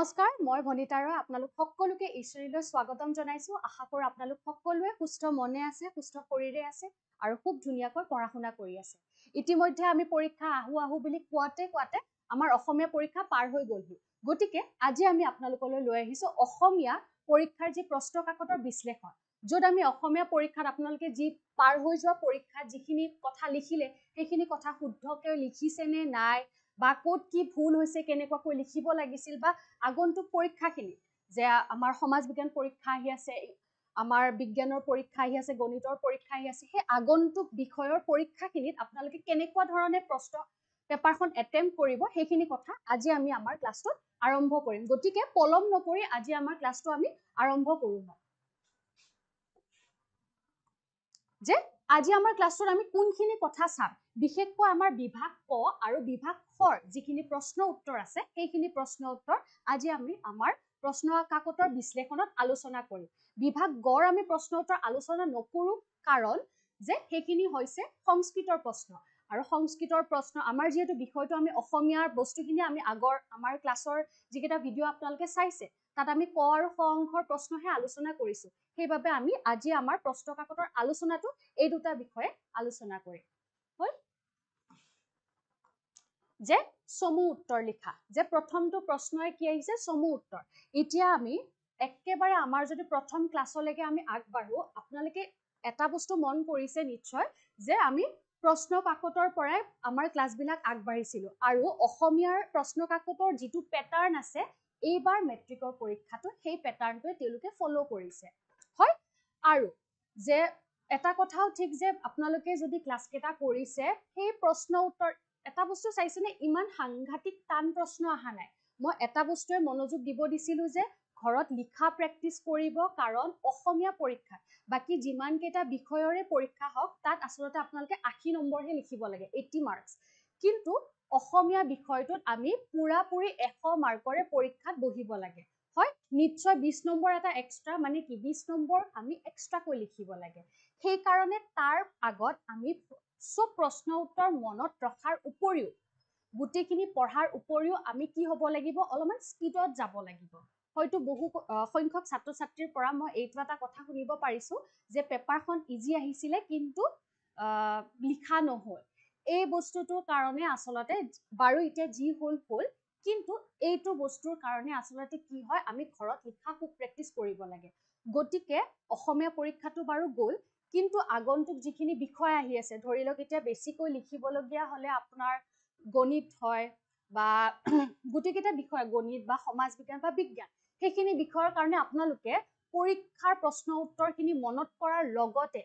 নমস্কাৰ, মই ভনিতা ৰয়। আপোনালোক সকলোকে এই শ্ৰেণীলৈ স্বাগতম জনাইছো। আশা কৰোঁ আপোনালোক সকলোৱে সুস্থ মনে আছে, সুস্থ শৰীৰে আছে আৰু খুব ধুনীয়াকৈ পঢ়া শুনা কৰি আছে। ইতিমধ্যে আমি পৰীক্ষা আহো বুলি কোৱাতে আমাৰ অসমীয়া পৰীক্ষা পাৰ হৈ গ'লহি। গতিকে আজি আমি আপোনালোকলৈ লৈ আহিছো অসমীয়া পৰীক্ষাৰ যি প্ৰশ্ন কাকতৰ বিশ্লেষণ, য'ত আমি অসমীয়া পৰীক্ষাত আপোনালোকে যি পাৰ হৈ যোৱা পৰীক্ষাত যিখিনি কথা লিখিলে সেইখিনি কথা শুদ্ধকৈ লিখিছে নে নাই, বা ক'ত কি ভুল হৈছে, কেনেকুৱাকৈ লিখিব লাগিছিল, বা আগন্তুক পৰীক্ষাখিনি যে আমাৰ সমাজ বিজ্ঞান পৰীক্ষা আহি আছে, আমাৰ বিজ্ঞানৰ পৰীক্ষা আহি আছে, গণিতৰ পৰীক্ষা আহি আছে, সেই আগন্তুক বিষয়ৰ পৰীক্ষাখিনিত আপোনালোকে কেনেকুৱা ধৰণে প্ৰশ্ন পেপাৰখন এটেম্প কৰিব সেইখিনি কথা আজি আমি আমাৰ ক্লাছটোত আৰম্ভ কৰিম। গতিকে পলম নকৰি আজি আমাৰ ক্লাছটো আমি আৰম্ভ কৰোঁ। যে আজি আমাৰ ক্লাছটোত আমি কোনখিনি কথা চাম, বিশেষকৈ আমাৰ বিভাগ ক আৰু বিভাগ খৰ যিখিনি প্ৰশ্ন উত্তৰ আছে সেইখিনি প্ৰশ্ন উত্তৰ আজি আমি আমাৰ প্ৰশ্ন কাকতৰ বিশ্লেষণত আলোচনা কৰিম। বিভাগ গৰ আমি প্ৰশ্ন উত্তৰ আলোচনা নকৰোঁ কাৰণ যে সেইখিনি হৈছে সংস্কৃতৰ প্ৰশ্ন, আৰু সংস্কৃতৰ প্ৰশ্ন আমাৰ যিহেতু বিষয়টো আমি অসমীয়াৰ বস্তুখিনি আমি আগৰ আমাৰ ক্লাছৰ যিকেইটা ভিডিঅ' আপোনালোকে চাইছে তাত আমি ক আৰু খ অংশৰ প্ৰশ্নহে আলোচনা কৰিছোঁ। সেইবাবে আমি আজি আমাৰ প্ৰশ্ন কাকতৰ আলোচনাটো এই দুটা বিষয়ে আলোচনা কৰিম। হয়, যে চমু উত্তৰ লিখা, যে প্ৰথমটো প্ৰশ্নই কি আহিছে, চমু উত্তৰ। এতিয়া আমি একেবাৰে আমাৰ যদি প্ৰথম ক্লাছলৈকে আমি আগবাঢ়ো, আপোনালোকে এটা বস্তু মন কৰিছে নিশ্চয় যে আমি প্ৰশ্ন কাকতৰ পৰাই আমাৰ ক্লাছবিলাক আগবাঢ়িছিলোঁ, আৰু অসমীয়াৰ প্ৰশ্ন কাকতৰ যিটো পেটাৰ্ণ আছে এইবাৰ মেট্ৰিকৰ পৰীক্ষাটো সেই পেটাৰ্ণটোৱে তেওঁলোকে ফ'ল' কৰিছে। হয়, আৰু যে এটা কথাও ঠিক যে আপোনালোকে যদি ক্লাছকেইটা কৰিছে সেই প্ৰশ্ন উত্তৰ এটা বস্তু চাইছেনে, ইমান সাংঘাতিক টান প্ৰশ্ন অহা নাই। মই এটা বস্তুৱে মনোযোগ দিব দিছিলোঁ যে ঘৰত লিখা প্ৰেক্টিচ কৰিব, কাৰণ অসমীয়া পৰীক্ষাত বাকী যিমান কেইটা বিষয়ৰে পৰীক্ষা হওক তাত আচলতে আপোনালোকে 80 নম্বৰহে লিখিব লাগে, 80 মাৰ্কছ। কিন্তু অসমীয়া বিষয়টোত আমি পুৰাপুৰি 100 মাৰ্কৰে পৰীক্ষাত বহিব লাগে। হয়, নিশ্চয় 20 নম্বৰ এটা এক্সট্ৰা, মানে কি 20 নম্বৰ আমি এক্সট্ৰাকৈ লিখিব লাগে। সেইকাৰণে তাৰ আগত আমি চব প্ৰশ্ন উত্তৰ মনত ৰখাৰ উপৰিও, গোটেইখিনি পঢ়াৰ উপৰিও আমি কি হ'ব লাগিব, অলপমান স্পীডত যাব লাগিব। হয়তো বহু সংখ্যক ছাত্ৰ ছাত্ৰীৰ পৰা মই এইটো এটা কথা শুনিব পাৰিছোঁ যে পেপাৰখন ইজি আহিছিলে কিন্তু লিখা নহ'ল। এই বস্তুটোৰ কাৰণে আচলতে বাৰু এতিয়া যি হ'ল, কিন্তু এইটো বস্তুৰ কাৰণে আচলতে কি হয়, আমি ঘৰত লিখা খুব প্ৰেক্টিচ কৰিব লাগে। গতিকে অসমীয়া পৰীক্ষাটো বাৰু গ'ল, কিন্তু আগন্তুক যিখিনি বিষয় আহি আছে, ধৰি লওক এতিয়া বেছিকৈ লিখিবলগীয়া হ'লে আপোনাৰ গণিত হয় বা গোটেইকেইটা বিষয়, গণিত বা সমাজ বিজ্ঞান বা বিজ্ঞান, সেইখিনি বিষয়ৰ কাৰণে আপোনালোকে পৰীক্ষাৰ প্ৰশ্ন উত্তৰখিনি মনত কৰাৰ লগতে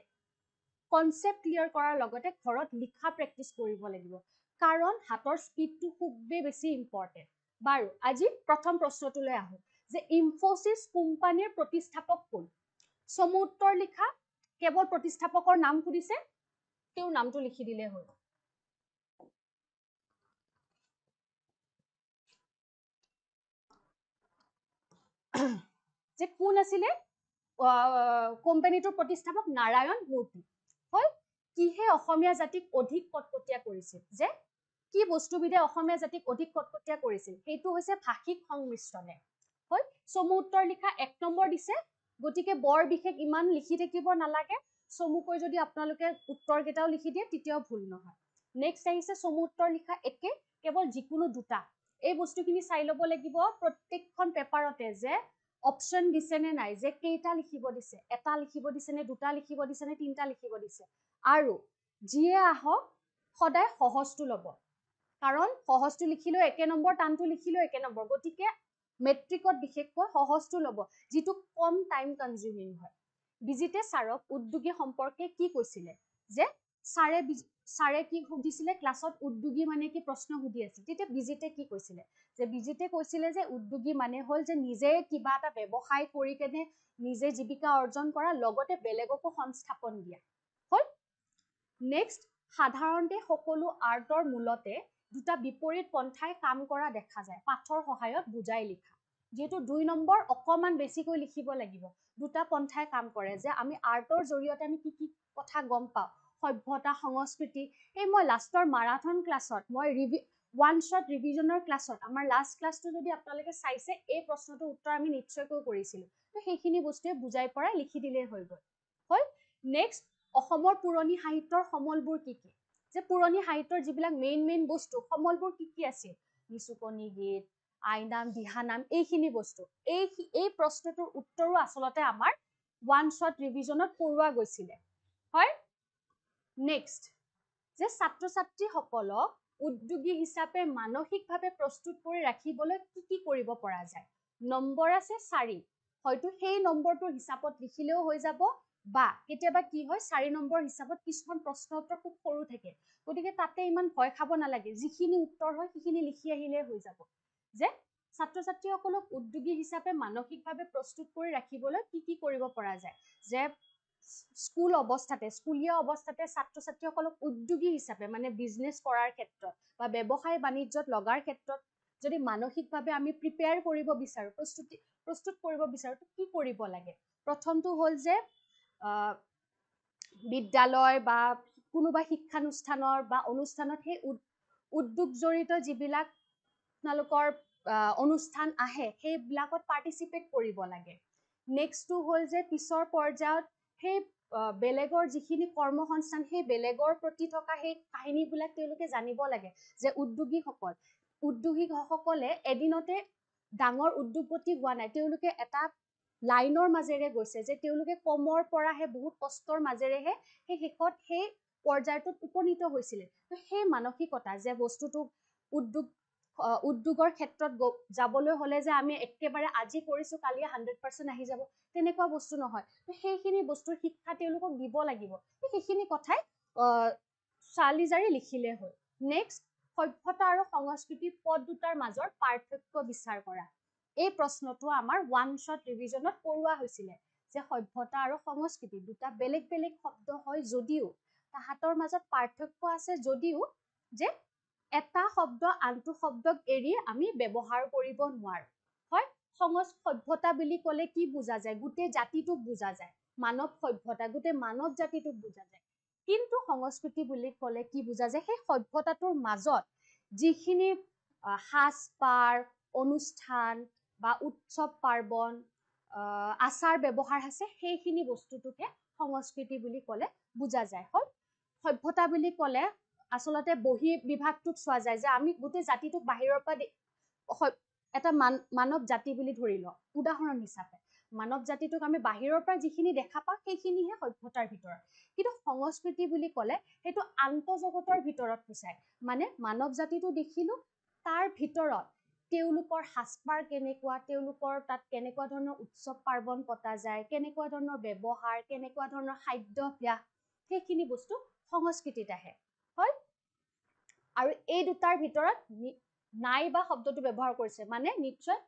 কনচেপ্ট ক্লিয়াৰ কৰাৰ লগতে ঘৰত লিখা প্ৰেক্টিচ কৰিব লাগিব, কাৰণ হাতৰ স্পীডটো খুবেই বেছি ইম্পৰ্টেণ্ট। বাৰু আজি প্ৰথম প্ৰশ্নটোলৈ আহোঁ, যে ইনফোচিছ কোম্পানীৰ প্ৰতিষ্ঠাপক কোন? চমু উত্তৰ লিখা, কেৱল প্ৰতিষ্ঠাপকৰ নাম সুধিছে, তেওঁৰ নামটো লিখি দিলে হ'ল। যে কোন আছিলে কোম্পানীটোৰ প্ৰতিষ্ঠাপক? নাৰায়ণ মূৰ্তি। হয়, কিহে অসমীয়া জাতিক অধিক কটকটীয়া কৰিছিল? যে কি বস্তুবিধে অসমীয়া জাতিক অধিক কটকটীয়া কৰিছিল? সেইটো হৈছে ভাষিক সংমিশ্ৰণে। হয়, চমু উত্তৰ লিখা 1 নম্বৰ দিছে, গতিকে বৰ বিশেষ ইমান লিখি থাকিব নালাগে, চমুকৈ যদি আপোনালোকে উত্তৰকেইটাও লিখি দিয়ে তেতিয়াও ভুল নহয়। নেক্সট আহিছে চমু উত্তৰ লিখা একে, কেৱল যিকোনো দুটা। এই বস্তুখিনি চাই ল'ব লাগিব প্ৰত্যেকখন পেপাৰতে যে অপশ্যন দিছে নে নাই, যে কেইটা লিখিব দিছে, এটা লিখিব দিছে নে, দুটা লিখিব দিছে নে, তিনিটা লিখিব দিছে। আৰু যিয়ে আহক সদায় সহজটো ল'ব, কাৰণ সহজটো লিখিলেও 1 নম্বৰ, টানটো লিখিলেও 1 নম্বৰ। গতিকে মেট্ৰিকত বিশেষকৈ সহজটো ল'ব, যিটো কম টাইম কনজিউমিং হয়। বিজিতে ছাৰক উদ্যোগী সম্পৰ্কে কি কৈছিলে? যে ছাৰে কি সুধিছিলে ক্লাছত, উদ্যোগী মানে কি প্ৰশ্ন সুধি আছিল, তেতিয়া বিজিতে কি কৈছিলে? যে বিজিতে কৈছিলে যে উদ্যোগী মানে হ'ল যে নিজে কিবা এটা ব্যৱসায় কৰি কেনে নিজে জীৱিকা অৰ্জন কৰা, লগতে বেলেগকো সংস্থাপন দিয়া। হ'ল। নেক্সট, সাধাৰণতে সকলো আৰ্টৰ মূলতে দুটা বিপৰীত পন্থাই কাম কৰা দেখা যায়, পাঠৰ সহায়ত বুজাই লিখা। যেহেতু 2 নম্বৰ অকণমান বেছিকৈ লিখিব লাগিব, দুটা পন্থাই কাম কৰে, যে আমি আৰ্টৰ জৰিয়তে আমি কি কি কথা গম পাওঁ, সভ্যতা, সংস্কৃতি। এই মই লাষ্টৰ মাৰাথন ক্লাছত মই ওৱান শ্বট ৰিভিজনৰ ক্লাছত আমাৰ লাষ্ট ক্লাছটো যদি আপোনালোকে চাইছে এই প্ৰশ্নটোৰ উত্তৰ আমি নিশ্চয়কৈ কৰিছিলোঁ তো সেইখিনি বস্তুৱে বুজাই পৰাই লিখি দিলেই হৈ গ'ল হ'ল নেক্সট অসমৰ পুৰণি সাহিত্যৰ সমলবোৰ কি কি যে পুৰণি সাহিত্যৰ যিবিলাক মেইন বস্তু সমলবোৰ কি কি আছিল নিচুকনি গীত আইনাম দিহানাম এইখিনি বস্তু এই প্ৰশ্নটোৰ উত্তৰো আচলতে আমাৰ ওৱান শ্বট ৰিভিজনত কৰোৱা গৈছিলে হয় নেক্সট যে ছাত্ৰ ছাত্ৰীসকলক উদ্যোগী হিচাপে মানসিকভাৱে প্ৰস্তুত কৰি ৰাখিবলৈ কি কি কৰিব পৰা যায় নম্বৰ আছে 4 হয়তো সেই নম্বৰটোৰ হিচাপত লিখিলেও হৈ যাব বা কেতিয়াবা কি হয় 4 নম্বৰ হিচাপত কিছুমান প্ৰশ্ন উত্তৰ খুব সৰু থাকে গতিকে তাতে ইমান ভয় খাব নালাগে যিখিনি উত্তৰ হয় সেইখিনি লিখি আহিলে হৈ যাব যে ছাত্ৰ ছাত্ৰীসকলক উদ্যোগী হিচাপে মানসিকভাৱে প্ৰস্তুত কৰি ৰাখিবলৈ কি কি কৰিব পৰা যায় যে স্কুলীয়া অৱস্থাতে ছাত্ৰ ছাত্ৰীসকলক উদ্যোগী হিচাপে মানে বিজনেছ কৰাৰ ক্ষেত্ৰত বা ব্যৱসায় বাণিজ্যত লগাৰ ক্ষেত্ৰত যদি মানসিকভাৱে আমি প্ৰিপেয়াৰ কৰিব বিচাৰো প্ৰস্তুত কৰিব বিচাৰো তো কি কৰিব লাগে প্ৰথমটো হ'ল যে বিদ্যালয় বা কোনোবা শিক্ষানুষ্ঠানৰ বা অনুষ্ঠানত সেই উদ্যোগ জড়িত যিবিলাক আপোনালোকৰ অনুষ্ঠান আহে সেইবিলাকত পাৰ্টিচিপেট কৰিব লাগে নেক্সটটো হ'ল যে পিছৰ পৰ্যায়ত সেই বেলেগৰ যিখিনি কৰ্মসংস্থান সেই বেলেগৰ প্ৰতি থকা সেই কাহিনীবিলাক তেওঁলোকে জানিব লাগে যে উদ্যোগীসকলে এদিনতে ডাঙৰ উদ্যোগপতি হোৱা নাই তেওঁলোকে এটা লাইনৰ মাজেৰে গৈছে যে তেওঁলোকে কমৰ পৰাহে বহুত কষ্টৰ মাজেৰেহে সেই শেষত সেই পৰ্যায়টোত উপনীত হৈছিলে তো সেই মানসিকতা যে বস্তুটো উদ্যোগৰ ক্ষেত্ৰত যাবলৈ হলে যে আমি একেবাৰে আজি কৰিছো কালি 100% আহি যাব তেনেকুৱা বস্তু নহয় তো সেইখিনি বস্তুৰ শিক্ষা তেওঁলোকক দিব লাগিব সেইখিনি কথাই চালিজাৰি লিখিলে হয় নেক্সট সভ্যতা আৰু সংস্কৃতি পদ দুটাৰ মাজৰ পাৰ্থক্য বিচাৰ কৰা এই প্ৰশ্নটো আমাৰ ওৱান শ্বট ৰিভিজনত কৰোৱা হৈছিলে যে সভ্যতা আৰু সংস্কৃতি দুটা বেলেগ শব্দ হয় যদিও তাহাঁতৰ মাজত পাৰ্থক্য আছে যদিও যে এটা শব্দ আনটো শব্দক এৰি আমি ব্যৱহাৰ কৰিব নোৱাৰো হয় সভ্যতা বুলি ক'লে কি বুজা যায় গোটেই জাতিটোক বুজা যায় মানৱ সভ্যতা গোটেই মানৱ জাতিটোক বুজা যায় কিন্তু সংস্কৃতি বুলি ক'লে কি বুজা যায় সেই সভ্যতাটোৰ মাজত যিখিনি সাজ পাৰ অনুষ্ঠান বা উৎসৱ পাৰ্বণ আচাৰ ব্যৱহাৰ আছে সেইখিনি বস্তুটোকে সংস্কৃতি বুলি ক'লে বুজা যায় হয় সভ্যতা বুলি ক'লে আচলতে বহি বিভাগটোক চোৱা যায় যে আমি গোটেই জাতিটোক বাহিৰৰ পৰা এটা মানৱ জাতি বুলি ধৰি লওঁ উদাহৰণ হিচাপে মানৱ জাতিটোক আমি বাহিৰৰ পৰা যিখিনি দেখা পাওঁ সেইখিনিহে সভ্যতাৰ ভিতৰত কিন্তু সংস্কৃতি বুলি ক'লে সেইটো আন্তঃজগতৰ ভিতৰত পূচায় মানে মানৱ জাতিটো দেখিলো তাৰ ভিতৰত তেওঁলোকৰ সাজপাৰ কেনেকুৱা তেওঁলোকৰ তাত কেনেকুৱা ধৰণৰ উৎসৱ পাৰ্বণ পতা যায় কেনেকুৱা ধৰণৰ ব্যৱহাৰ কেনেকুৱা ধৰণৰ খাদ্যাভ্যাস সেইখিনি বস্তু সংস্কৃতিত আহে হয় আৰু এই দুটাৰ ভিতৰত নাইবা শব্দটো ব্যৱহাৰ কৰিছে মানে নিশ্চয়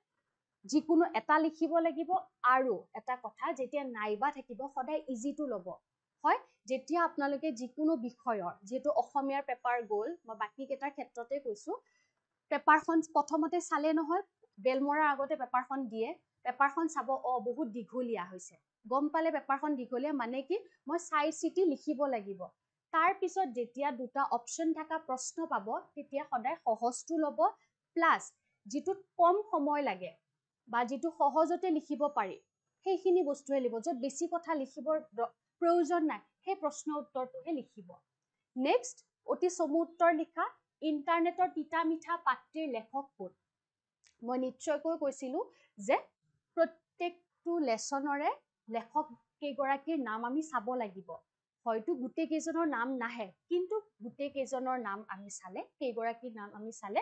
যিকোনো এটা লিখিব লাগিব আৰু এটা কথা যেতিয়া নাইবা থাকিব সদায় ইজিটো ল'ব হয় যেতিয়া আপোনালোকে যিকোনো বিষয়ৰ যেটো অসমীয়াৰ পেপাৰ গ'ল মই বাকি কেইটাৰ ক্ষেত্ৰতে কৈছো পেপাৰখন প্ৰথমতে চালে নহয় বেলমৰাৰ আগতে পেপাৰখন দিয়ে পেপাৰখন চাব বহুত দীঘলীয়া হৈছে গম পালে পেপাৰখন দীঘলীয়া মানে কি মই চাই চিটি লিখিব লাগিব তাৰ পিছত যেতিয়া দুটা অপচন থকা প্ৰশ্ন পাব তেতিয়া সদায় সহজটো ল'ব প্লাস যেটোত কম সময় লাগে বা যেটো সহজতে লিখিব পাৰি সেইখিনি বস্তুহে লিখিব য'ত বেছি কথা লিখিবৰ প্ৰয়োজন নাই সেই প্ৰশ্ন উত্তৰটোহে লিখিব নেক্সট অতি চমু উত্তৰ লিখা ইন্টাৰনেটৰ তিতা মিঠা পাত্ৰীৰ লেখক কোন মই নিশ্চয়কৈ কৈছিলো যে প্ৰত্যেকটো লেসনৰে লেখক কেইগৰাকীৰ নাম আমি চাব লাগিব হয়তো গোটেই কেইজনৰ নাম নাহে কিন্তু গোটেই কেইজনৰ নাম আমি চালে কেইগৰাকীৰ নাম আমি চালে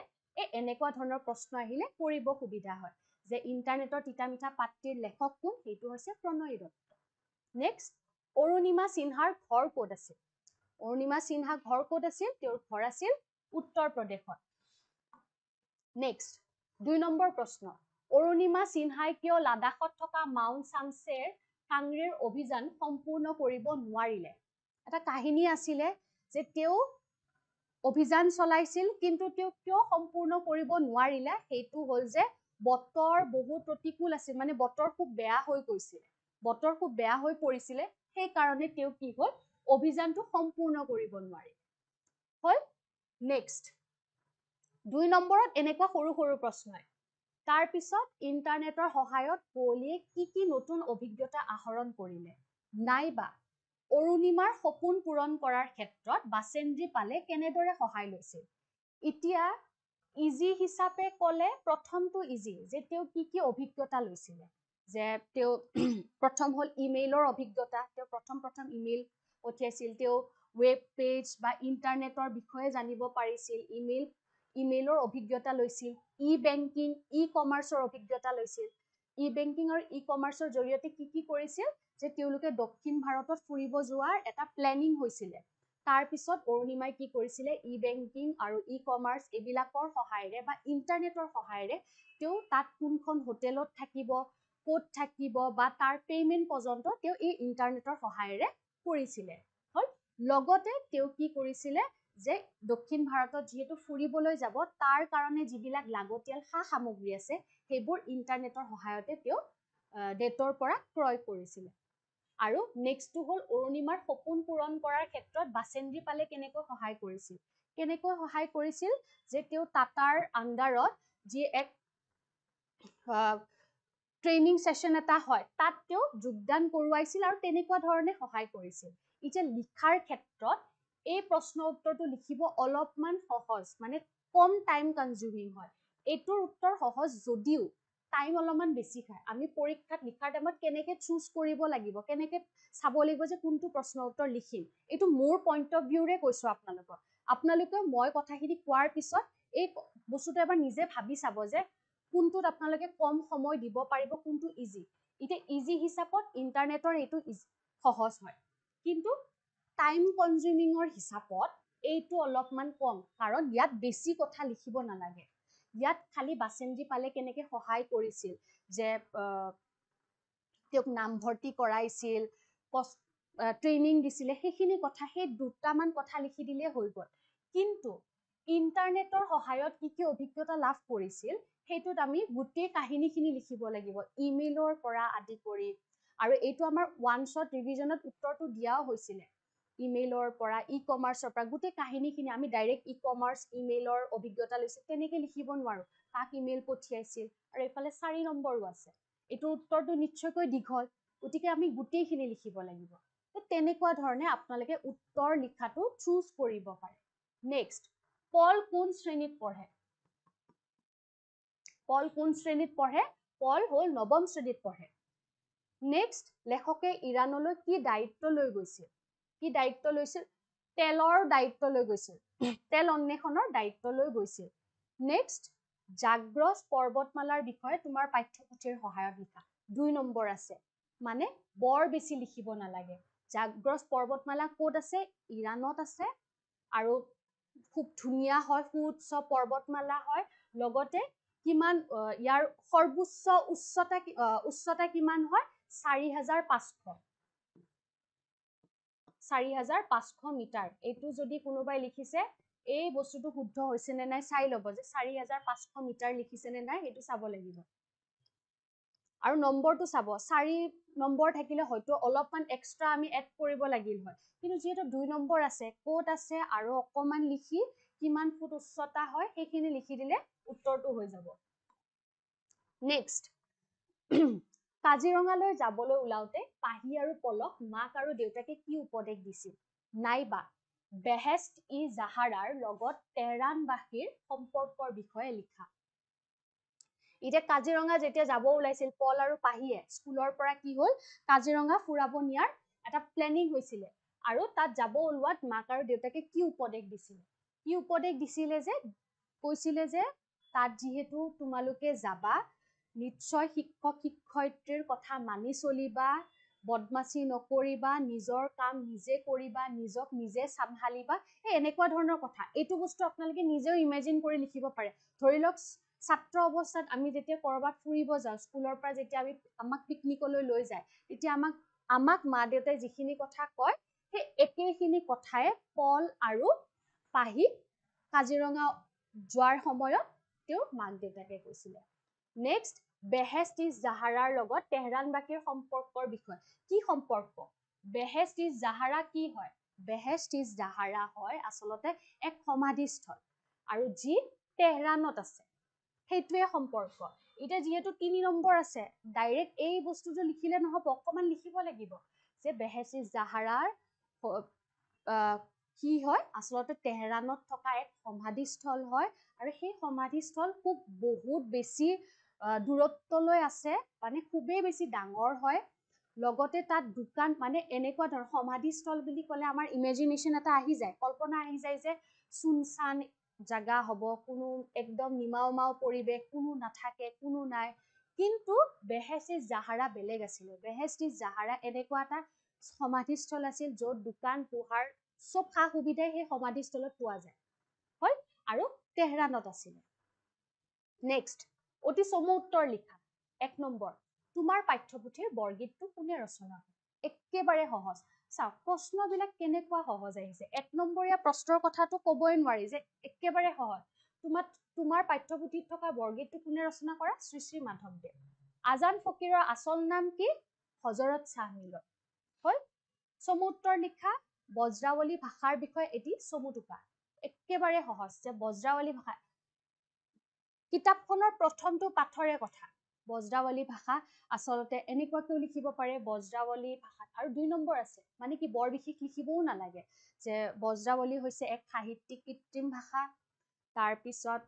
এনেকুৱা ধৰণৰ প্ৰশ্ন আহিলে কৰিব সুবিধা হয় যে ইন্টাৰনেটৰ তিতা মিঠা পাত্ৰীৰ লেখক কোন সেইটো হৈছে প্ৰণয় দত্ত নেক্সট অৰুণিমা সিনহাৰ ঘৰ ক'ত আছিল অৰুণিমা সিনহা ঘৰ ক'ত আছিল তেওঁৰ ঘৰ আছিল উত্তৰ প্ৰদেশত নেক্সট 2 নম্বৰ প্ৰশ্ন অৰুণিমা সিনহাই কিয় লাডাখত থকা মাউণ্ট চাংছেৰ কাংৰিৰ অভিযান সম্পূৰ্ণ কৰিব নোৱাৰিলে এটা কাহিনী আছিলে যে তেওঁ অভিযান চলাইছিল কিন্তু তেওঁ কিয় সম্পূৰ্ণ কৰিব নোৱাৰিলে সেইটো হ'ল যে বতৰ বহুত প্ৰতিকূল আছিল মানে বতৰ খুব বেয়া হৈ পৰিছিল সেই কাৰণে তেওঁ কি হ'ল অভিযানটো সম্পূৰ্ণ কৰিব নোৱাৰিলে হ'ল নেক্সট 2 নম্বৰত এনেকুৱা সৰু সৰু প্ৰশ্ন তাৰ পিছত ইন্টাৰনেটৰ সহায়ত কুঁৱলীয়ে কি নতুন অভিজ্ঞতা আহৰণ কৰিলে নাইবা অৰুণিমাৰ সপোন পূৰণ কৰাৰ ক্ষেত্ৰত বাচেন্দ্ৰী পালে কেনেদৰে সহায় লৈছিল এতিয়া ইজি হিচাপে ক'লে প্ৰথমটো ইজি যে তেওঁ কি অভিজ্ঞতা লৈছিলে যে তেওঁ প্ৰথম হ'ল ইমেইলৰ অভিজ্ঞতা তেওঁ প্ৰথম ইমেইল পঠিয়াইছিল তেওঁ ৱেব পেজ বা ইন্টাৰনেটৰ বিষয়ে জানিব পাৰিছিল ইমেইলৰ অভিজ্ঞতা লৈছিল ই বেংকিং ই কমাৰ্চৰ অভিজ্ঞতা লৈছিল ই বেংকিং আৰু ই কমাৰ্চৰ জৰিয়তে কি কৰিছিল যে তেওঁলোকে দক্ষিণ ভাৰতত ফুৰিব যোৱাৰ এটা প্লেনিং হৈছিলে তাৰ পিছত অৰুণিমাই কি কৰিছিলে ই বেংকিং আৰু ই কমাৰ্চ এইবিলাকৰ সহায়েৰে বা ইন্টাৰনেটৰ সহায়েৰে তেওঁ তাত কোনখন হোটেলত থাকিব ক'ত থাকিব বা তাৰ পেমেন্ট পৰ্যন্ত তেওঁ এই ইন্টাৰনেটৰ সহায়েৰে কৰিছিলে হয় লগতে তেওঁ কি কৰিছিলে যে দক্ষিণ ভাৰতত যিহেতু ফুৰিবলৈ যাব তাৰ কাৰণে যিবিলাক লাগতিয়াল সা-সামগ্ৰী আছে সেইবোৰ ইন্টাৰনেটৰ সহায়তে তেওঁ ডেটৰ পৰা ক্ৰয় কৰিছিলে আৰু নেক্সটটো হ'ল অৰুণিমাৰ সপোন পূৰণ কৰাৰ ক্ষেত্ৰত বাচেন্দ্ৰী পালে কেনেকৈ সহায় কৰিছিল যে তেওঁ টাটাৰ আণ্ডাৰত যি এক ট্ৰেইনিং সেশন এটা হয় তাত তেওঁ যোগদান কৰোৱাইছিল আৰু তেনেকুৱা ধৰণে সহায় কৰিছিল এতিয়া লিখাৰ ক্ষেত্ৰত এই প্ৰশ্ন উত্তৰটো লিখিব অলপমান সহজ মানে কম টাইম কনজিউমিং হয় এইটোৰ উত্তৰ সহজ যদিও টাইম অলপমান বেছি খায় আমি পৰীক্ষাত লিখাৰ টাইমত কেনেকৈ চুজ কৰিব লাগিব কেনেকৈ চাব লাগিব যে কোনটো প্ৰশ্ন উত্তৰ লিখিম এইটো মোৰ পইণ্ট অফ ভিউৰে কৈছো আপোনালোকে মই কথাখিনি কোৱাৰ পিছত এই বস্তুটো এবাৰ নিজে ভাবি চাব যে কোনটোত আপোনালোকে কম সময় দিব পাৰিব কোনটো ইজি এতিয়া ইজি হিচাপত ইন্টাৰনেটৰ এইটো সহজ হয় কিন্তু টাইম কনজিউমিঙৰ হিচাপত এইটো অলপমান কম কাৰণ ইয়াত বেছি কথা লিখিব নালাগে ইয়াত খালি বাচেন্দ্ৰী পালে কেনেকৈ সহায় কৰিছিল যে তেওঁক নামভৰ্তি কৰাইছিল ট্ৰেইনিং দিছিলে সেইখিনি কথা সেই দুটামান কথা লিখি দিলে হৈ গ'ল কিন্তু ইন্টাৰনেটৰ সহায়ত কি অভিজ্ঞতা লাভ কৰিছিল সেইটোত আমি গোটেই কাহিনীখিনি লিখিব লাগিব ইমেইলৰ পৰা আদি কৰি আৰু এইটো আমাৰ ওৱান শ্বট ৰিভিজনত উত্তৰটো দিয়াও হৈছিলে ইমেইলৰ পৰা ই কমাৰ্চৰ পৰা গোটেই কাহিনীখিনি আমি ডাইৰেক্ট ই কমাৰ্চ ইমেইলৰ অভিজ্ঞতা লৈছিল তেনেকৈ লিখিব নোৱাৰো তাক ইমেইল পঠিয়াইছিল আৰু এইফালে 4 নম্বৰো আছে এইটো উত্তৰটো নিশ্চয়কৈ দীঘল গতিকে আমি গোটেইখিনি লিখিব লাগিব তেনেকুৱা ধৰণে আপোনালোকে উত্তৰ লিখাটো চুজ কৰিব পাৰে নেক্সট পল কোন শ্ৰেণীত পঢ়ে পল কোন শ্ৰেণীত পঢ়ে পল হ'ল নৱম শ্ৰেণীত পঢ়ে নেক্সট লেখকে ইৰাণলৈ কি দায়িত্ব লৈ গৈছিল তেলৰ দায়িত্ব লৈ গৈছিল তেল অন্বেষণৰ দায়িত্ব লৈ গৈছিল নেক্সট জাগ্ৰস পৰ্বতমালাৰ বিষয়ে তোমাৰ পাঠ্যপুথিৰ সহায়ত লিখা 2 নম্বৰ আছে মানে বৰ বেছি লিখিব নালাগে জাগ্ৰস পৰ্বতমালা ক'ত আছে ইৰাণত আছে আৰু খুব ধুনীয়া হয় সুউচ্চ পৰ্বতমালা হয় লগতে কিমান ইয়াৰ সৰ্বোচ্চ উচ্চতা কিমান হয় 4,500 মিটাৰ এইটো যদি কোনোবাই লিখিছে এই বস্তুটো শুদ্ধ হৈছে নে নাই চাই ল'ব যে 4,500 মিটাৰ লিখিছে নে নাই সেইটো চাব লাগিব আৰু নম্বৰটো চাব 4 নম্বৰ থাকিলে হয়তো অলপমান এক্সট্ৰা আমি এড কৰিব লাগিল হয় কিন্তু যিহেতু 2 নম্বৰ আছে ক'ত আছে আৰু অকমান লিখি কিমান ফুট উচ্চতা হয় সেইখিনি লিখি দিলে উত্তৰটো হৈ যাব নেক্সট কাজিৰঙালৈ যাবলৈ ওলাওতে পাহি আৰু পলক মাক আৰু দেউতাকে কি উপদেশ দিছিল নাইবা বেহেষ্ট ই জাহাৰাৰ লগত তেহৰানবাসীৰ সম্পৰ্কৰ বিষয়ে লিখা এতিয়া কাজিৰঙা যেতিয়া যাব ওলাইছিল পল আৰু পাহিয়ে স্কুলৰ পৰা কি হ'ল কাজিৰঙা ফুৰাব নিয়াৰ এটা প্লেনিং হৈছিলে আৰু তাত যাব ওলোৱাত মাক আৰু দেউতাকে কি উপদেশ দিছিলে যে কৈছিলে যে তাত যিহেতু তোমালোকে যাবা নিশ্চয় শিক্ষক শিক্ষয়িত্ৰীৰ কথা মানি চলিবা বদমাছি নকৰিবা নিজৰ কাম নিজে কৰিবা নিজক নিজে চম্ভালিবা এনেকুৱা ধৰণৰ কথা এইটো বস্তু আপোনালোকে নিজেও ইমেজিন কৰি লিখিব পাৰে ধৰি লওক ছাত্ৰ অৱস্থাত আমি যেতিয়া কৰবাত ফুৰিব যাওঁ স্কুলৰ পৰা যেতিয়া আমাক পিকনিকলৈ লৈ যায় তেতিয়া আমাক মা দেউতাই যিখিনি কথা কয় সেই একেখিনি কথাই পল আৰু পাহি কাজিৰঙা যোৱাৰ সময়ত তেওঁ মাক দেউতাকে কৈছিলে নেক্সট বেহেষ্ট ই জাহাৰাৰ লগত তেহৰানবাসীৰ সম্পৰ্কৰ বিষয়ে কি সম্পৰ্ক বেহেষ্ট ই জাহাৰা কি হয় বেহেষ্ট ই জাহাৰা হয় আচলতে এক সমাধিস্থল আৰু যি তেহৰাণত আছে সেইটোৱে সম্পৰ্ক এতিয়া যেহেতু 3 নম্বৰ আছে ডাইৰেক্ট এই বস্তুটো লিখিলে নহব অকমান লিখিব লাগিব যে বেহেছি জাহাৰাৰ কি হয় আসলতে তেহৰাণত থকা এক সমাধিস্থল হয় আৰু সেই সমাধিস্থল খুব বহুত বেছি দূৰত্বলৈ আছে মানে খুবেই বেছি ডাঙৰ হয় লগতে তাত দোকান মানে এনেকুৱা ধৰণৰ সমাধিস্থল বুলি ক'লে আমাৰ ইমেজিনেশ্যন এটা আহি যায় কল্পনা আহি যায় যে চুনচান জাগা হ'ব কোনো একদম নিমাওমাও পৰিৱেশ কোনো নাথাকে কোনো নাই কিন্তু বেহেছি জাহাৰা বেলেগ আছিল বেহেছি জাহাৰা এনেকুৱা এটা সমাধিস্থল আছিল য'ত দোকান পোহাৰ সব সা সুবিধাই সেই সমাধিস্থলত পোৱা যায় হয় আৰু তেহৰাণত আছিল নেক্সট অতি চমু উত্তৰ লিখা 1 নম্বৰ তোমাৰ পাঠ্যপুথিৰ বৰগীতটো কোনে ৰচনা কৰে একেবাৰে সহজ চাওক প্ৰশ্নবিলাক কেনেকুৱা সহজ আহিছে 1 নম্বৰীয়া প্ৰশ্নৰ কথাটো ক'বই নোৱাৰি যে একেবাৰে সহজ তোমাৰ পাঠ্যপুথিত থকা বৰগীতটো কোনে ৰচনা কৰা শ্ৰী শ্ৰী মাধৱদেৱ আজান ফকীৰৰ আচল নাম কি হজৰত শাহ মিলত হয় চমু উত্তৰ লিখা বজ্ৰাৱলী ভাষাৰ বিষয়ে এটি চমু টোকা একেবাৰে সহজ যে বজ্ৰাৱলী ভাষা কিতাপখনৰ প্ৰথমটো পাঠৰে কথা বজ্ৰাৱলী ভাষা আসলতে এনেকুৱাকৈ লিখিব পাৰে বজ্ৰাৱলী ভাষাত আৰু 2 নম্বৰ আছে মানে কি বৰ বিশেষ লিখিবও নালাগে যে বজ্ৰাৱলী হৈছে এক সাহিত্যিক কৃত্ৰিম ভাষা তাৰ পিছত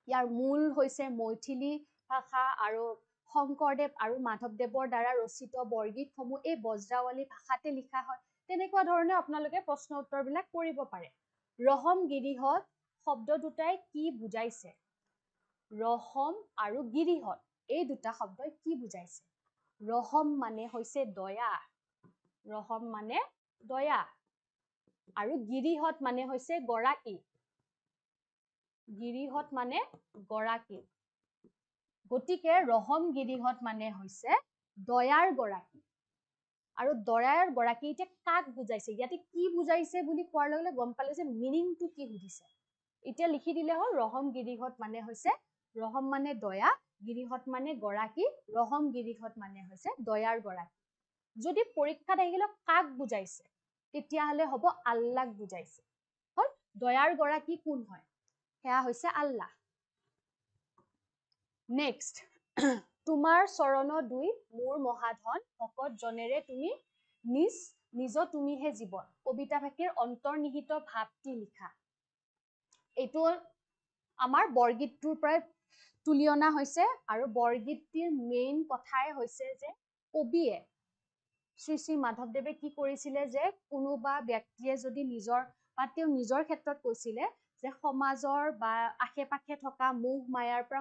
ইয়াৰ মূল হৈছে মৈথিলী ভাষা আৰু শংকৰদেৱ আৰু মাধৱদেৱৰ দ্বাৰা ৰচিত বৰগীতসমূহ এই বজ্ৰাৱলী ভাষাতে লিখা হয় তেনেকুৱা ধৰণে আপোনালোকে প্ৰশ্ন উত্তৰবিলাক কৰিব পাৰে ৰহম গিৰিহত শব্দ দুটাই কি বুজাইছে ৰহম আৰু গিৰিহত এই দুটা শব্দই কি বুজাইছে ৰহম মানে হৈছে দয়া ৰহম মানে দয়া আৰু গিৰিহত মানে হৈছে গৰাকী গিৰিহত মানে গৰাকী গতিকে ৰহম গিৰিহত মানে হৈছে দয়াৰ গৰাকী আৰু দয়াৰ গৰাকী এতিয়া কাক বুজাইছে ইয়াতে কি বুজাইছে বুলি কোৱাৰ লগে লগে গম পালে যে মিনিংটো কি সুধিছে এতিয়া লিখি দিলে হ'ল ৰহম গিৰিহত মানে হৈছে ৰহম মানে দয়া গিৰিহত মানে গৰাকী ৰহম গিৰিহত মানে হৈছে দয়াৰ গৰাকী যদি পৰীক্ষাত আহিলে কাক বুজাইছে তেতিয়াহলে হ'ব আল্লাহক বুজাইছে হ'ল দয়াৰ গৰাকী কোন হয় সেয়া হৈছে আল্লাহ নেক্সট তোমাৰ চৰণ দুই মোৰ মহাধন ভকত জনেৰে তুমি নিজ তুমিহে জীৱন কবিতা ভাষীৰ অন্তৰ্নিহিত ভাৱটি লিখা এইটো আমাৰ বৰগীতটোৰ পৰাই তুলি অনা হৈছে আৰু বৰগীতটিৰ মেইন কথাই হৈছে যে কবিয়ে শ্ৰী শ্ৰী মাধৱদেৱে কি কৰিছিলে যে কোনোবা ব্যক্তিয়ে যদি নিজৰ বা তেওঁ নিজৰ ক্ষেত্ৰত কৈছিলে যে সমাজৰ বা আশে পাশে থকা মোহ মায়াৰ পৰা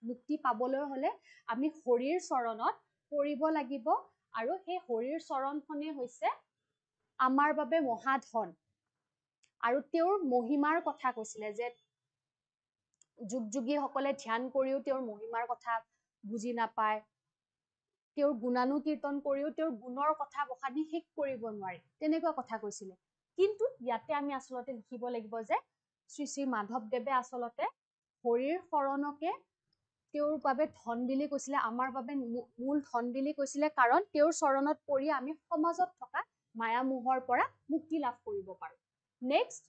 মুক্তি পাবলৈ হলে আমি হৰিৰ চৰণত পৰিব লাগিব আৰু সেই হৰিৰ চৰণখনে হৈছে আমাৰ বাবে মহাধন আৰু তেওঁৰ মহিমাৰ কথা কৈছিলে যে যুগ যুগীসকলে ধ্যান কৰিও তেওঁৰ মহিমাৰ কথা বুজি নাপায় তেওঁৰ গুণানুকীৰ্তন কৰিও তেওঁৰ গুণৰ কথা বখানি শেষ কৰিব নোৱাৰি তেনেকুৱা কথা কৈছিলে কিন্তু ইয়াতে আমি আসলতে লিখিব লাগিব যে শ্ৰী শ্ৰী মাধৱদেৱে আসলতে হৰিৰ শৰণকে তেওঁৰ বাবে ধন বুলি কৈছিলে আমাৰ বাবে মূল ধন বুলি কৈছিলে কাৰণ তেওঁৰ চৰণত পৰি আমি সমাজত থকা মায়া মোহৰ পৰা মুক্তি লাভ কৰিব পাৰো নেক্সট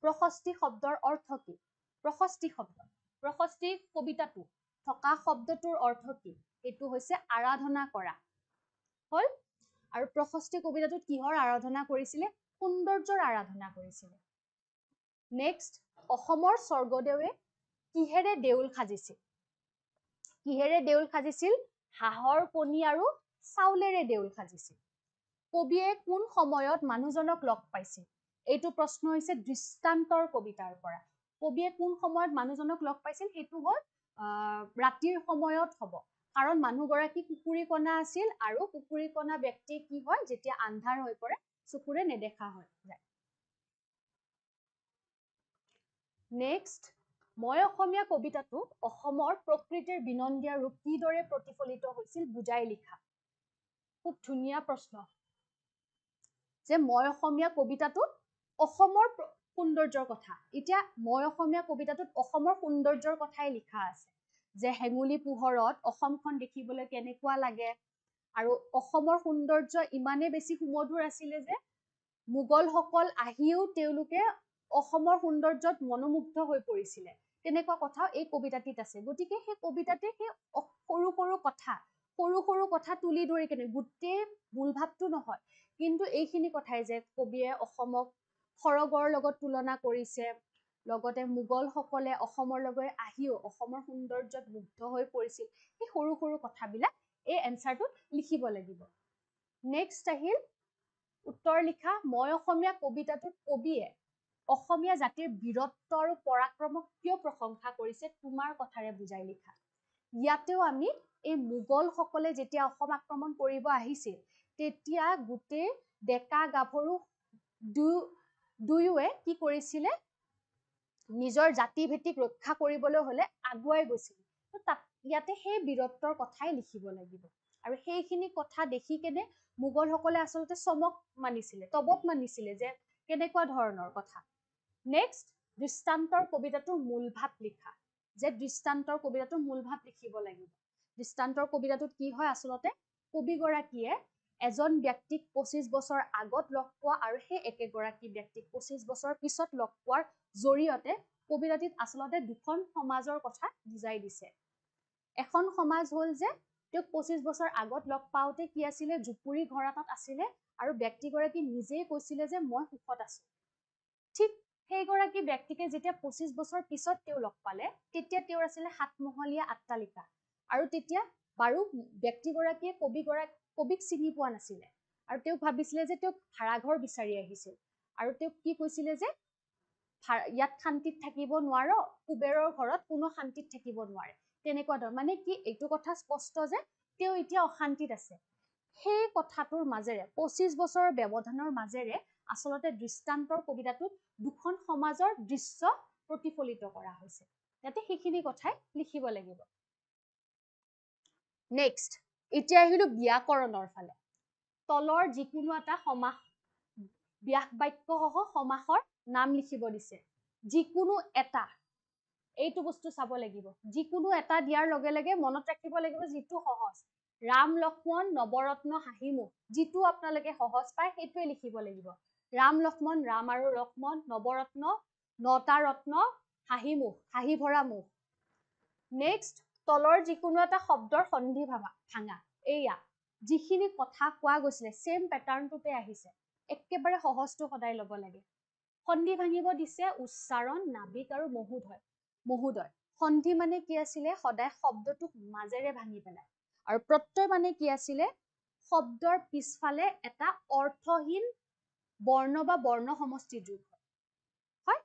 প্ৰশস্তি শব্দৰ অৰ্থ কি প্ৰশস্তি কবিতাটো থকা শব্দটোৰ অৰ্থ কি এইটো হৈছে আৰাধনা কৰা হল আৰু প্ৰশস্তি কবিতাটোত কিহৰ আৰাধনা কৰিছিলে সৌন্দৰ্যৰ আৰাধনা কৰিছিলে নেক্সট অসমৰ স্বৰ্গদেৱে কিহেৰে দেউল সাজিছিল হাঁহৰ কণী আৰু চাউলেৰে দেউল সাজিছিল কবিয়ে কোন সময়ত মানুহজনক লগ পাইছিল এইটো প্ৰশ্ন হৈছে দৃষ্টান্তৰ কবিতাৰ পৰা কবিয়ে কোন সময়ত মানুহজনক লগ পাইছিল সেইটো হ'ল ৰাতিৰ সময়ত হ'ব কাৰণ মানুহগৰাকী কুকুৰীকণা আছিল আৰু কুকুৰীকণা ব্যক্তি কি হয় যেতিয়া আন্ধাৰ হৈ পৰে চকুৰে নেদেখা হৈ যায় নেক্সট মই অসমীয়া কবিতাটোত অসমৰ প্ৰকৃতিৰ বিনন্দীয়া ৰূপ কিদৰে প্ৰতিফলিত হৈছিল বুজাই লিখা খুব ধুনীয়া প্ৰশ্ন যে মই অসমীয়া কবিতাটোত অসমৰ সৌন্দৰ্যৰ কথা এতিয়া মই অসমীয়া কবিতাটোত অসমৰ সৌন্দৰ্যৰ কথাই লিখা আছে যে হেঙুলি পোহৰত অসমখন দেখিবলৈ কেনেকুৱা লাগে আৰু অসমৰ সৌন্দৰ্য ইমানে বেছি সুমধুৰ আছিল যে মুগলসকল আহিও তেওঁলোকে অসমৰ সৌন্দৰ্যত মনোমুগ্ধ হৈ পৰিছিলে তেনেকুৱা কথাও এই কবিতাটিত আছে গতিকে সেই কবিতাতে সেই সৰু সৰু কথা তুলি ধৰি কেনে গোটেই মূল ভাৱটো নহয় কিন্তু এইখিনি কথাই যে কবিয়ে অসমক খড়গৰ লগত তুলনা কৰিছে লগতে মোগলসকলে অসমৰ লগত আহিও অসমৰ সৌন্দৰ্যত মুগ্ধ হৈ পৰিছিল সেই সৰু কথাবিলাক এই এনসাৰটোত লিখিব লাগিব নেক্সট আহিল উত্তৰ লিখা মই অসমীয়া কবিতাটোত কবিয়ে অসমীয়া জাতিৰ বীৰত্ব আৰু পৰাক্ৰমক কিয় প্ৰশংসা কৰিছে তোমাৰ কথাৰে বুজাই লিখা ইয়াতেও আমি এই মোগলসকলে যেতিয়া অসম আক্ৰমণ কৰিব আহিছিল তেতিয়া গোটেই ডেকা গাভৰু দুয়োৱে কি কৰিছিলে নিজৰ জাতি ভিত্তিক ৰক্ষা কৰিবলৈ হলে আগুৱাই গৈছিল তাত ইয়াতে সেই বীৰত্বৰ কথাই লিখিব লাগিব আৰু সেইখিনি কথা দেখি কেনে মোগলসকলে আচলতে চমক মানিছিলে তবত মানিছিলে যে কেনেকুৱা ধৰণৰ কথা নেক্সট দৃষ্টান্তৰ কবিতাটোৰ মূল ভাৱ লিখা যে দৃষ্টান্তৰ কবিতাটোৰ মূল ভাৱ লিখিব লাগিব দৃষ্টান্তৰ কবিতাটোত কি হয় আচলতে কবিগৰাকীয়ে এজন ব্যক্তিক 25 বছৰ আগত লগ পোৱা আৰু সেই একেগৰাকী ব্যক্তিক 25 বছৰ পিছত লগ পোৱাৰ জৰিয়তে কবিতাটিত আচলতে দুখন সমাজৰ কথা বুজাই দিছে এখন সমাজ হ'ল যে তেওঁক 25 বছৰ আগত লগ পাওঁতে কি আছিলে জুপুৰি ঘৰ এটাত আছিলে আৰু ব্যক্তিগৰাকী নিজেই কৈছিলে যে মই সুখত আছো ঠিক সেইগৰাকী ব্যক্তিকে যেতিয়া 25 বছৰ পিছত তেওঁ লগ পালে তেতিয়া তেওঁৰ আছিলে সাতমহলীয়া আট্টালিকা আৰু তেতিয়া বাৰু ব্যক্তিগৰাকীয়ে কবিক চিনি পোৱা নাছিলে আৰু তেওঁক ভাবিছিলে যে তেওঁক ভাড়াঘৰ বিচাৰি আহিছিল আৰু তেওঁক কি কৈছিলে যে ইয়াত শান্তিত থাকিব নোৱাৰ কুবেৰৰ ঘৰত কোনো শান্তিত থাকিব নোৱাৰে তেনেকুৱা ধৰ মানে কি এইটো কথা স্পষ্ট যে তেওঁ এতিয়া অশান্তিত আছে সেই কথাটোৰ মাজেৰে 25 বছৰৰ ব্যৱধানৰ মাজেৰে আচলতে দৃষ্টান্তৰ কবিতাটোত দুখন সমাজৰ দৃশ্য প্ৰতিফলিত কৰা হৈছে যাতে সেইখিনি কথাই লিখিব লাগিব নেক্সট এতিয়া আহিলো ব্যাকৰণৰ ফালে তলৰ যিকোনো এটা সমাস ব্যাস বাক্য সহ সমাসৰ নাম লিখিব দিছে যিকোনো এটা এইটো বস্তু চাব লাগিব যিকোনো এটা দিয়াৰ লগে লগে মনত ৰাখিব লাগিব যিটো সহজ ৰাম লক্ষ্মণ নৱৰত্ন হাঁহিমুখ যিটো আপোনালোকে সহজ পায় সেইটোৱে লিখিব লাগিব ৰাম লক্ষ্মণ ৰাম আৰু লক্ষ্মণ নৱৰত্ন নটা ৰত্ন হাঁহিমুখ হাঁহি ভৰা মুখ নেক্সট তলৰ যিকোনো এটা শব্দৰ সন্ধি ভাঙা এয়া যিখিনি কথা কোৱা গৈছিলে সেম প্যাটাৰ্নটোতে আহিছে একেবাৰে সহজটো সদায় ল'ব লাগে সন্ধি ভাঙিব দিছে উচ্চাৰণ নাবিক আৰু মহোদয় সন্ধি মানে কি আছিলে সদায় শব্দটোক মাজেৰে ভাঙি পেলাই আৰু প্ৰত্যয় মানে কি আছিলে শব্দৰ পিছফালে এটা অৰ্থহীন বৰ্ণ বা বৰ্ণ সমষ্টি যোগ হয়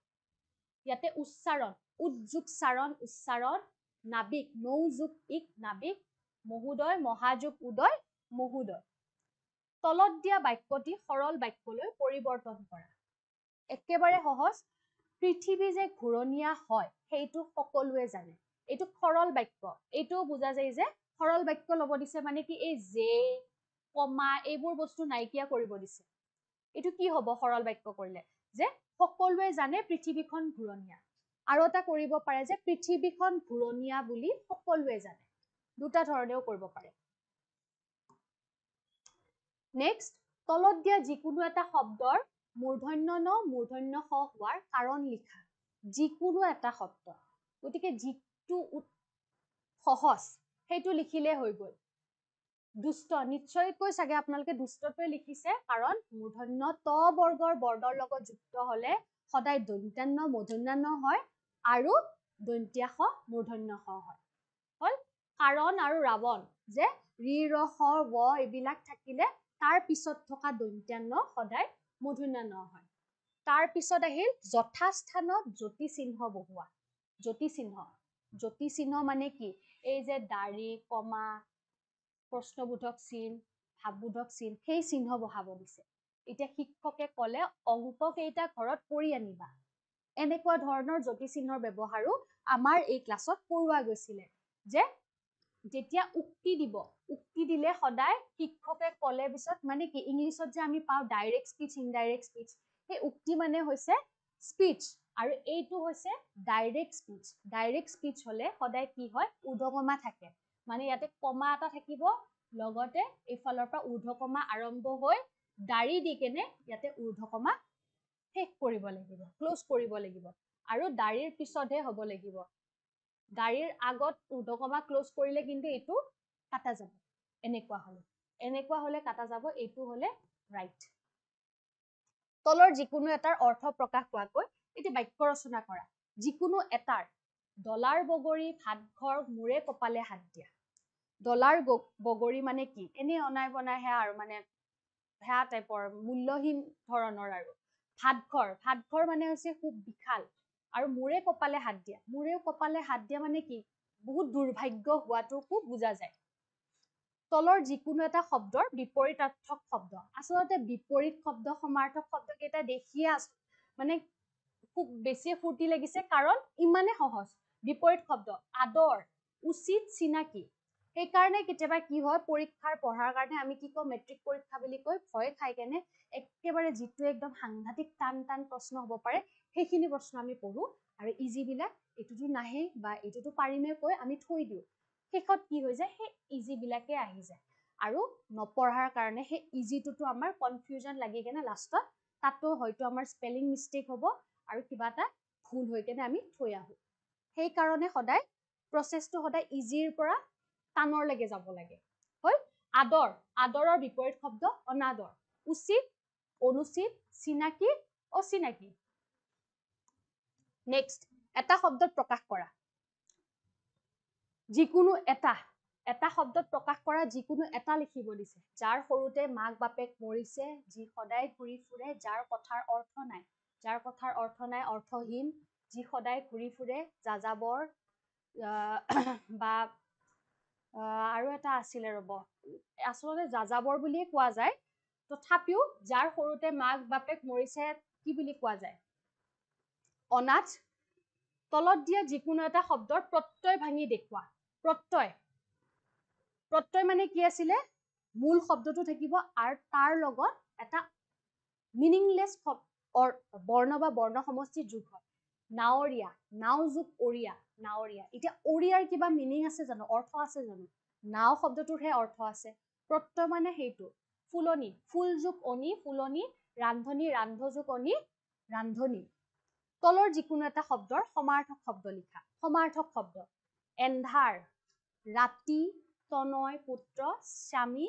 ইয়াতে উচ্চাৰণ উজ্জুক চাৰণ উচ্চাৰণ নাবিক নৌযোগ ইক নাবিক মহোদয় মহাযোগ উদয় মহোদয় তলত দিয়া বাক্যটি সৰল বাক্যলৈ পৰিৱৰ্তন কৰা একেবাৰে সহজ পৃথিৱী যে ঘূৰণীয়া হয় সেইটো সকলোৱে জানে এইটো সৰল বাক্য এইটোও বুজা যায় যে সৰল বাক্য ল'ব দিছে মানে কি এই যে কমা এইবোৰ বস্তু নাইকিয়া কৰিব দিছে এইটো কি হ'ব সৰল বাক্য কৰিলে যে সকলোৱে জানে পৃথিৱীখন ঘূৰণীয়া আৰু এটা কৰিব পাৰে যে পৃথিৱীখন ঘূৰণীয়া বুলি সকলোৱে জানে দুটা ধৰণেও কৰিব পাৰে নেক্সট তলত দিয়া যিকোনো এটা শব্দৰ মূৰ্ধন্য ন মূৰ্ধন্য স হোৱাৰ কাৰণ লিখা যিকোনো এটা শব্দ গতিকে যিটো সহজ সেইটো লিখিলে হৈ গ'ল দুষ্ট নিশ্চয়কৈ চাগে আপোনালোকে দুষ্টটোৱে লিখিছে কাৰণ মূৰ্ধন্য ত বৰ্গৰ বৰ্গৰ লগত যুক্ত হলে সদায় দন্ত্যান্ন মূৰ্ধন্য হয় আৰু দন্ত্য স মূৰ্ধন্য স হয় হল কাৰণ আৰু ৰাৱণ যে ৰি ৰ স ৱ এইবিলাক থাকিলে তাৰ পিছত থকা দন্ত্যান্ন সদায় মূৰ্ধন্য ন হয় তাৰ পিছত আহিল যথাস্থানত জ্যোতি চিহ্ন বহুৱা জ্যোতি চিহ্ন মানে কি এই যে দাড়ি কমা প্ৰশ্নবোধক চিন ভাৱবোধক চিন সেই চিহ্ন বহাব দিছে এতিয়া শিক্ষকে কলে অংক কেইটা ঘৰত কৰি আনিবা এনেকুৱা ধৰণৰ জ্যোতি চিহ্নৰ ব্যৱহাৰো আমাৰ এই ক্লাছত পঢ়োৱা গৈছিলে যে যেতিয়া উক্তি দিলে সদায় শিক্ষকে কলে পিছত মানে কি ইংলিছত যে আমি পাওঁ ডাইৰেক্ট স্পিচ ইনডাইৰেক্ট স্পিচ সেই উক্তি মানে হৈছে স্পিচ আৰু এইটো হৈছে ডাইৰেক্ট স্পিচ হলে সদায় কি হয় ঊৰ্ধ্বকমা থাকে মানে ইয়াতে কমা এটা থাকিব লগতে এইফালৰ পৰা ঊৰ্ধ্বকমা আৰম্ভ হৈ দাড়ি দি কেনে ইয়াতে ঊৰ্ধ্বকমা শেষ কৰিব লাগিব, ক্লোজ কৰিব লাগিব। আৰু দাড়িৰ পিছতহে হ'ব লাগিব। দাড়িৰ আগত ঊৰ্ধ্বকমা ক্লোজ কৰিলে কিন্তু এইটো কাটা যাব। এনেকুৱা হলে কাটা যাব, এইটো হলে ৰাইট। তলৰ যিকোনো এটাৰ অৰ্থ প্ৰকাশ পোৱাকৈ এতিয়া বাক্য ৰচনা কৰা। যিকোনো এটাৰ ডলাৰ বগৰী ভাত ঘৰ মূৰে কপালে হাত দিয়া। ডলাৰ বগৰী মানে কি? এনেই অনাই বনাই সেয়া আৰু মানে সেয়া টাইপৰ মূল্যহীন ধৰণৰ আৰু। ভাত ঘৰ মানে হৈছে খুব বিশাল। আৰু মূৰে কপালে হাত দিয়া। মূৰে কপালে হাত দিয়া মানে কি? বহুত দুৰ্ভাগ্য হোৱাটোকো বুজা যায়। তলৰ যিকোনো এটা শব্দৰ বিপৰীতাৰ্থক শব্দ। আচলতে বিপৰীত শব্দ সমাৰ্থক শব্দ কেইটা দেখিয়ে মানে খুব বেছি ফূৰ্তি লাগিছে, কাৰণ ইমানে সহজ। বিপৰীত শব্দ আদৰ, উচিত, চিনাকি। সেইকাৰণে কেতিয়াবা কি হয়, পৰীক্ষাৰ পঢ়াৰ কাৰণে আমি কি কওঁ, মেট্ৰিক পৰীক্ষা বুলি কৈ ভয় খাই কেনে একেবাৰে যিটো একদম সাংঘাতিক টান টান প্ৰশ্ন হ'ব পাৰে সেইখিনি প্ৰশ্ন আমি পঢ়ো, আৰু ইজি বিলাক এইটোতো নাহে বা এইটোতো পাৰিমে কৈ আমি থৈ দিওঁ। শেষত কি হৈ যায়, সেই ইজি বিলাকে আহি যায়। আৰু নপঢ়াৰ কাৰণে সেই ইজিটোতো আমাৰ কনফিউজন লাগি কেনে লাষ্টত তাতো হয়তো আমাৰ স্পেলিং মিষ্টেক হ'ব আৰু কিবা এটা ভুল হৈ কেনে আমি থৈ আহো। সেইকাৰণে সদায় প্ৰচেছটো সদায় ইজিৰ পৰা টানৰলৈকে যাব লাগে। হয়, আদৰ, আদৰৰ বিপৰীত শব্দ অনাদৰ। উচিত, অনুচিত, চিনাকি, অচিনাকি। নেক্সট, এটা শব্দত প্ৰকাশ কৰা। যিকোনো এটা শব্দত প্ৰকাশ কৰা যিকোনো এটা লিখিব দিছে। যাৰ সৰুতে মাক বাপেক মৰিছে, যি সদায় ঘূৰি ফুৰে, যাৰ কথাৰ অৰ্থ নাই। যাৰ কথাৰ অৰ্থ নাই, অৰ্থহীন, যি সদায় ঘূৰি ফুৰে, যাযাবৰ, বা আৰু এটা আছিলে ৰ'ব, আচলতে যাযাবৰ বুলিয়ে কোৱা যায়। তথাপিও যাৰ সৰুতে মাক বাপেক মৰিছে কি বুলি কোৱা যায়? অনাথ। তলত দিয়া যিকোনো এটা শব্দৰ প্ৰত্যয় ভাঙি দেখুওৱা। প্ৰত্যয় মানে কি আছিলে? মূল শব্দটো থাকিব আৰু তাৰ লগত এটা মিনিংলেছ বৰ্ণ বা বৰ্ণ সমষ্টিৰ যোগ হয়। নাৱৰীয়া, নাও যোগ অৰিয়া, নাৱৰীয়া। এতিয়া অৰিয়াৰ কিবা মিনিং আছে জানো, অৰ্থ আছে জানো? নাও শব্দটোৰহে অৰ্থ আছে। প্ৰত্যয় মানে সেইটো। ফুলনি, ফুল যোগ অনি, ফুলনি। ৰান্ধনী, ৰান্ধ যোগ অনি, ৰান্ধনী। তলৰ যিকোনো এটা শব্দৰ সমাৰ্থক শব্দ লিখা। সমাৰ্থক শব্দ এন্ধাৰ, ৰাতি, তনয়, পুত্ৰ, স্বামী,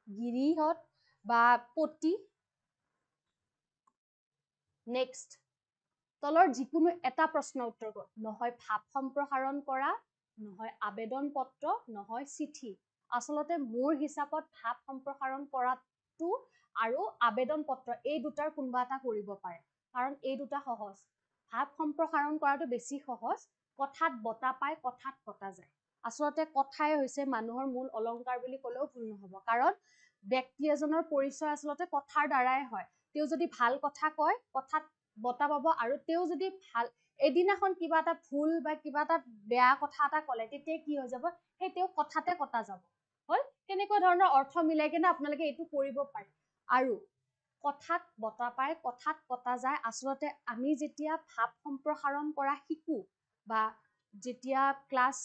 গিৰিহঁত বা পতি। নেক্সট, তলৰ যিকোনো এটা প্ৰশ্ন উত্তৰ কৰ। নহয় ভাৱ সম্প্ৰসাৰণ কৰা, নহয় আবেদন পত্ৰ, নহয় চিঠি। আচলতে মোৰ হিচাপত ভাৱ সম্প্ৰসাৰণ কৰাটো আৰু আবেদন পত্ৰ এই দুটাৰ কোনোবা এটা কৰিব পাৰে, কাৰণ এই দুটা সহজ। ভাৱ সম্প্ৰসাৰণ কৰাটো বেছি সহজ। কথাত বতা পায়, কথাত কটা যায়। আচলতে কথাই হৈছে মানুহৰ মূল অলংকাৰ বুলি ক'লেও ভুল নহ'ব, কাৰণ ব্যক্তি এজনৰ পৰিচয় আচলতে কথাৰ দ্বাৰাই হয়। তেওঁ যদি ভাল কথা কয়, কথাত বতা পাব, আৰু তেওঁ যদি ভাল এদিনাখন কিবা এটা ভুল বা কিবা এটা বেয়া কথা এটা ক'লে, তেতিয়া কি হৈ যাব, সেই তেওঁ কথাতে কটা যাব। হ'ল, তেনেকুৱা ধৰণৰ অৰ্থ মিলাই কেনে আপোনালোকে এইটো কৰিব পাৰে। আৰু কথাত বতা পায়, কথাত কটা যায়। আচলতে আমি যেতিয়া ভাৱ সম্প্ৰসাৰণ কৰা শিকো, বা যেতিয়া ক্লাছ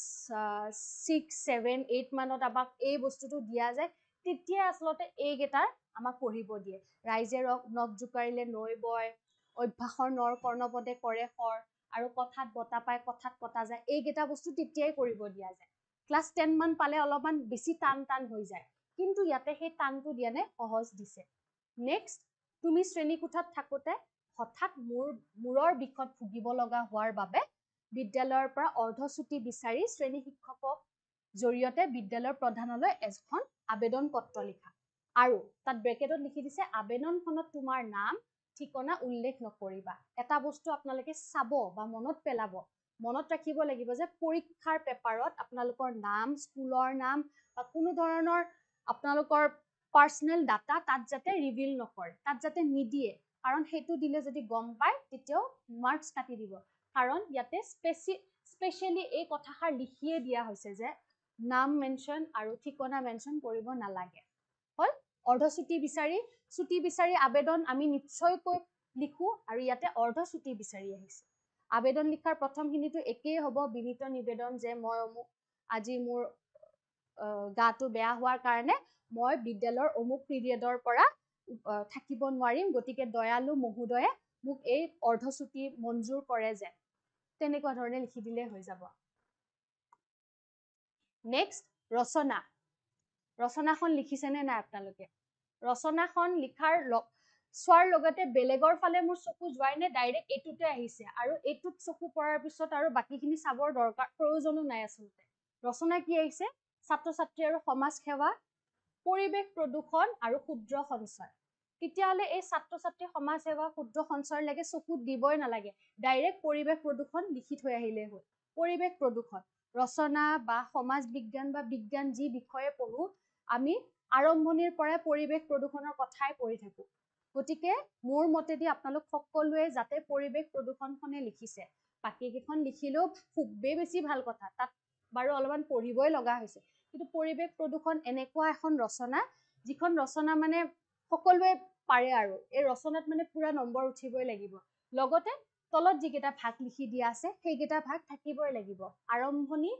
6, 7, 8 মানত আমাক এই বস্তুটো দিয়া যায়, তেতিয়া আচলতে এইকেইটাৰ আমাক পঢ়িব দিয়ে। ৰাইজে নখ জোকাৰিলে নৈ বয়, অভ্যাসৰ নৰ কৰ্ণপদে কৰে শৰ, আৰু কথাত বতা পায়, কথাত কটা যায়। এইকেইটা বস্তু তেতিয়াই কৰিব দিয়া যায়। ক্লাছ 10 মান পালে অলপমান বেছি টান হৈ যায়, কিন্তু ইয়াতে সেই টানটো দিয়া নাই, সহজ দিছে। নেক্সট, তুমি শ্ৰেণীকোঠাত থাকোতে হঠাৎ মূৰৰ বিষত ভুগিব লগা হোৱাৰ বাবে বিদ্যালয়ৰ পৰা অৰ্ধচুটি বিচাৰি শ্ৰেণী শিক্ষকক জৰিয়তে বিদ্যালয়ৰ প্ৰধানলৈ এখন আবেদন পত্ৰ লিখা। আৰু তাত ব্ৰেকেটত লিখি দিছে, আবেদনখনত তোমাৰ নাম ঠিকনা উল্লেখ নকৰিবা। এটা বস্তু আপোনালোকে চাব বা মনত পেলাব, মনত ৰাখিব লাগিব যে পৰীক্ষাৰ পেপাৰত আপোনালোকৰ নাম, স্কুলৰ নাম বা কোনো ধৰণৰ আপোনালোকৰ পাৰ্চনেল ডাটা তাত যাতে ৰিভিল নকৰে, তাত যাতে নিদিয়ে, কাৰণ সেইটো দিলে যদি গম পায় তেতিয়াও মাৰ্কছ কাটি দিব। কাৰণ ইয়াতে স্পেচিয়েলি এই কথাষাৰ লিখিয়ে দিয়া হৈছে যে নাম মেনশ্যন আৰু ঠিকনা মেনশ্যন কৰিব নালাগে। হ'ল, অৰ্ধচুটি বিচাৰি আবেদন আমি নিশ্চয়কৈ লিখো, আৰু ইয়াতে অৰ্ধচুটি বিচাৰি আহিছে। আবেদন লিখাৰ প্ৰথমখিনিটো একেই হ'ব, বিনীত নিবেদন যে মই আজি মোৰ গাটো বেয়া হোৱাৰ কাৰণে মই বিদ্যালয়ৰ অমুক পিৰিয়ডৰ পৰা থাকিব নোৱাৰিম, গতিকে দয়ালু মহোদয়ে মোক এই অৰ্ধচুটি মঞ্জুৰ কৰে যে, তেনেকুৱা ধৰণে লিখি দিলে হৈ যাব। নেক্সট, ৰচনা। ৰচনাখন লিখিছেনে নাই আপোনালোকে? ৰচনাখন চোৱাৰ লগতে বেলেগৰ ফালে মোৰ চকু যোৱাই নে ডাইৰেক্ট এইটোতে আহিছে, আৰু এইটোত চকু পৰাৰ পিছত আৰু বাকীখিনি চাবৰ প্ৰয়োজনো নাই আচলতে। ৰচনা কি আহিছে? ছাত্ৰ ছাত্ৰী আৰু সমাজ সেৱা, পৰিৱেশ প্ৰদূষণ আৰু ক্ষুদ্ৰ সঞ্চয়। তেতিয়াহ'লে এই ছাত্ৰ ছাত্ৰী সমাজ সেৱা ক্ষুদ্ৰ সঞ্চয়লৈকে চকু দিবই নালাগে, ডাইৰেক্ট পৰিৱেশ প্ৰদূষণ লিখি থৈ আহিলেই হ'ল। পৰিৱেশ প্ৰদূষণ ৰচনা বা সমাজ বিজ্ঞান বা বিজ্ঞান যি বিষয়ে পঢ়ো, আমি আৰম্ভণিৰ পৰাই পৰিৱেশ প্ৰদূষণৰ কথাই পঢ়ি থাকো। গতিকে মোৰ মতেদি আপোনালোক সকলোৱে যাতে পৰিৱেশ প্ৰদূষণখনে লিখিছে, বাকীকেইখন লিখিলেও খুবেই বেছি ভাল কথা, তাত বাৰু অলপমান পঢ়িবই লগা হৈছে, কিন্তু পৰিৱেশ প্ৰদূষণ এনেকুৱা এখন ৰচনা, যিখন ৰচনা মানে সকলোৱে পাৰে, আৰু এই ৰচনাত মানে পুৰা নম্বৰ উঠিবই লাগিব। লগতে তলত যিকেইটা ভাগ লিখি দিয়া আছে সেইকেইটা ভাগ থাকিবই লাগিব। আৰম্ভণি,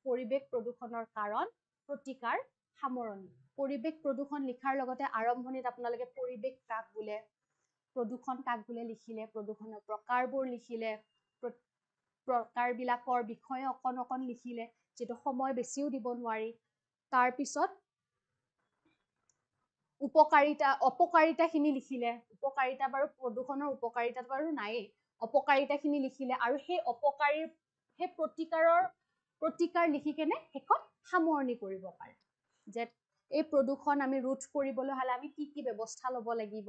পৰিৱেশ প্ৰদূষণৰ কাৰণ, প্ৰতিকাৰ, সামৰণি। পৰিৱেশ প্ৰদূষণ লিখাৰ লগতে আৰম্ভণিত আপোনালোকে পৰিৱেশ কাক বোলে, প্ৰদূষণ কাক বোলে লিখিলে, প্ৰদূষণৰ প্ৰকাৰবোৰ লিখিলে, প্ৰকাৰবিলাকৰ বিষয়ে অকণ অকণ লিখিলে, যিটো সময় বেছিও দিব নোৱাৰি। তাৰপিছত অপকাৰিতাখিনি লিখিলে। উপকাৰিতা বাৰু, প্ৰদূষণৰ উপকাৰিতা বাৰু নায়েই, অপকাৰিতাখিনি লিখিলে, আৰু সেই প্ৰতিকাৰ লিখি কেনে শেষত সামৰণি কৰিব পাৰে, যে এই প্ৰদূষণ আমি ৰোধ কৰিবলৈ হ'লে আমি কি কি ব্যৱস্থা ল'ব লাগিব,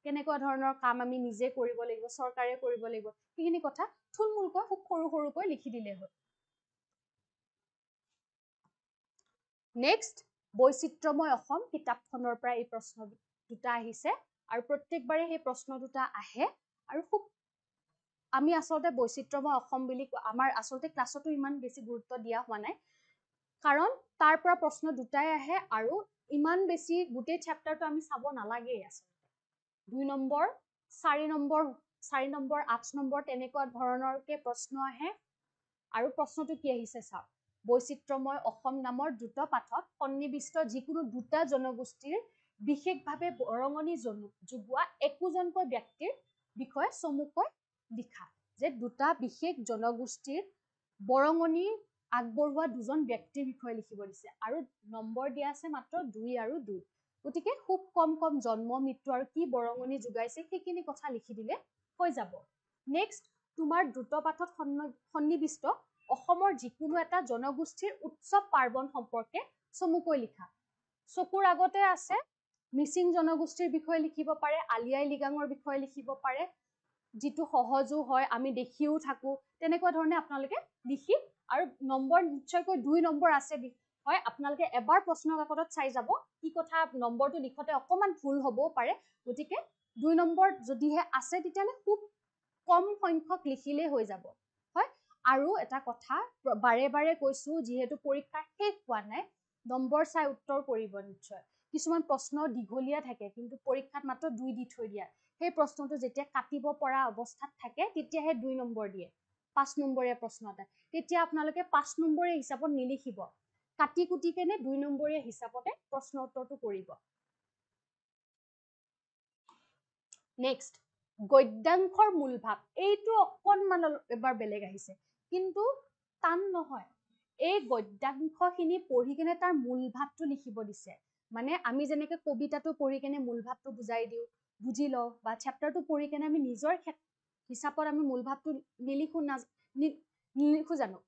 কেনেকুৱা ধৰণৰ কাম আমি নিজে কৰিব লাগিব, চৰকাৰে কৰিব লাগিব, সেইখিনি কথা থুলমূলকৈ খুব সৰু সৰুকৈ লিখি দিলে হ'ল। নেক্সট, বৈচিত্ৰ্যময় অসম কিতাপখনৰ পৰা এই প্ৰশ্ন দুটা আহিছে, আৰু প্ৰত্যেকবাৰে সেই প্ৰশ্ন দুটা আহে, আৰু খুব আমি আচলতে বৈচিত্ৰ্যময় অসম বুলি আমাৰ আচলতে ক্লাছতো ইমান বেছি গুৰুত্ব দিয়া হোৱা নাই, কাৰণ তাৰ পৰা প্ৰশ্ন দুটাই আহে, আৰু ইমান বেছি গোটেই চেপ্টাৰটো আমি চাব নালাগেই আচলতে। 2 নম্বৰ, 4 নম্বৰ, 8 নম্বৰ তেনেকুৱা ধৰণৰকে প্ৰশ্ন আহে। আৰু প্ৰশ্নটো কি আহিছে চাওক, বৈচিত্ৰ্যময় অসম নামৰ দ্ৰুত পাঠত সন্নিৱিষ্ট যিকোনো দুটা জনগোষ্ঠীৰ বিশেষভাৱে বৰঙণি যোগোৱা একোজনকৈ ব্যক্তিৰ বিষয়ে চমুকৈ লিখা। যে দুটা বিশেষ জনগোষ্ঠীৰ বৰঙণি আগবঢ়োৱা দুজন ব্যক্তিৰ বিষয়ে লিখিব দিছে, আৰু নম্বৰ দিয়া আছে মাত্ৰ 2 আৰু 2। গতিকে খুব কম কম জন্ম, মৃত্যু আৰু কি বৰঙণি যোগাইছে সেইখিনি কথা লিখি দিলে হৈ যাব। নেক্সট, তোমাৰ দ্ৰুত পাঠত সন্নিৱিষ্ট অসমৰ যিকোনো এটা জনগোষ্ঠীৰ উৎসৱ পাৰ্বণ সম্পৰ্কে চমুকৈ লিখা। চকুৰ আগতে আছে, মিচিং জনগোষ্ঠীৰ বিষয়ে লিখিব পাৰে, আলি আই লৃগাঙৰ বিষয়ে লিখিব পাৰে, যিটো সহজো হয়, আমি দেখিও থাকো, তেনেকুৱা ধৰণে আপোনালোকে লিখি, আৰু নম্বৰ নিশ্চয়কৈ 2 নম্বৰ আছে হয়, আপোনালোকে এবাৰ প্ৰশ্ন কাকতত চাই যাব, কি কথা নম্বৰটো লিখোতে অকণমান ভুল হ'বও পাৰে, গতিকে 2 নম্বৰ যদিহে আছে তেতিয়াহ'লে খুব কম সংখ্যক লিখিলেই হৈ যাব হয়। আৰু এটা কথা বাৰে বাৰে কৈছো, যিহেতু পৰীক্ষা শেষ হোৱা নাই, নম্বৰ চাই উত্তৰ কৰিব নিশ্চয়। কিছুমান প্ৰশ্ন দীঘলীয়া থাকে, কিন্তু পৰীক্ষাত মাত্ৰ 2 দি থৈ দিয়া, সেই প্ৰশ্নটো যেতিয়া কাটিব পৰা অৱস্থাত থাকে তেতিয়াহে 2 নম্বৰ দিয়ে, 5 নম্বৰীয়া প্ৰশ্ন এটা, তেতিয়া আপোনালোকে 5 নম্বৰীয়া হিচাপত নিলিখিব, কাটি কুটি কেনে 2 নম্বৰীয়া হিচাপতে প্ৰশ্ন উত্তৰটো কৰিব। নেক্সট, গদ্যাংশৰ মূল ভাৱ, এইটো অকণমান এবাৰ বেলেগ আহিছে, কিন্তু টান নহয়। এই গদ্যাংশখিনি পঢ়ি কেনে তাৰ মূল ভাৱটো লিখিব দিছে। মানে আমি যেনেকে কবিতাটো পঢ়ি কেনে মূল ভাৱটো বুজাই দিওঁ, বুজি লওঁ, বা চেপ্টাৰটো পঢ়ি কেনে আমি নিজৰ হিচাপত আমি মূল ভাৱটো নিলিখো জানো,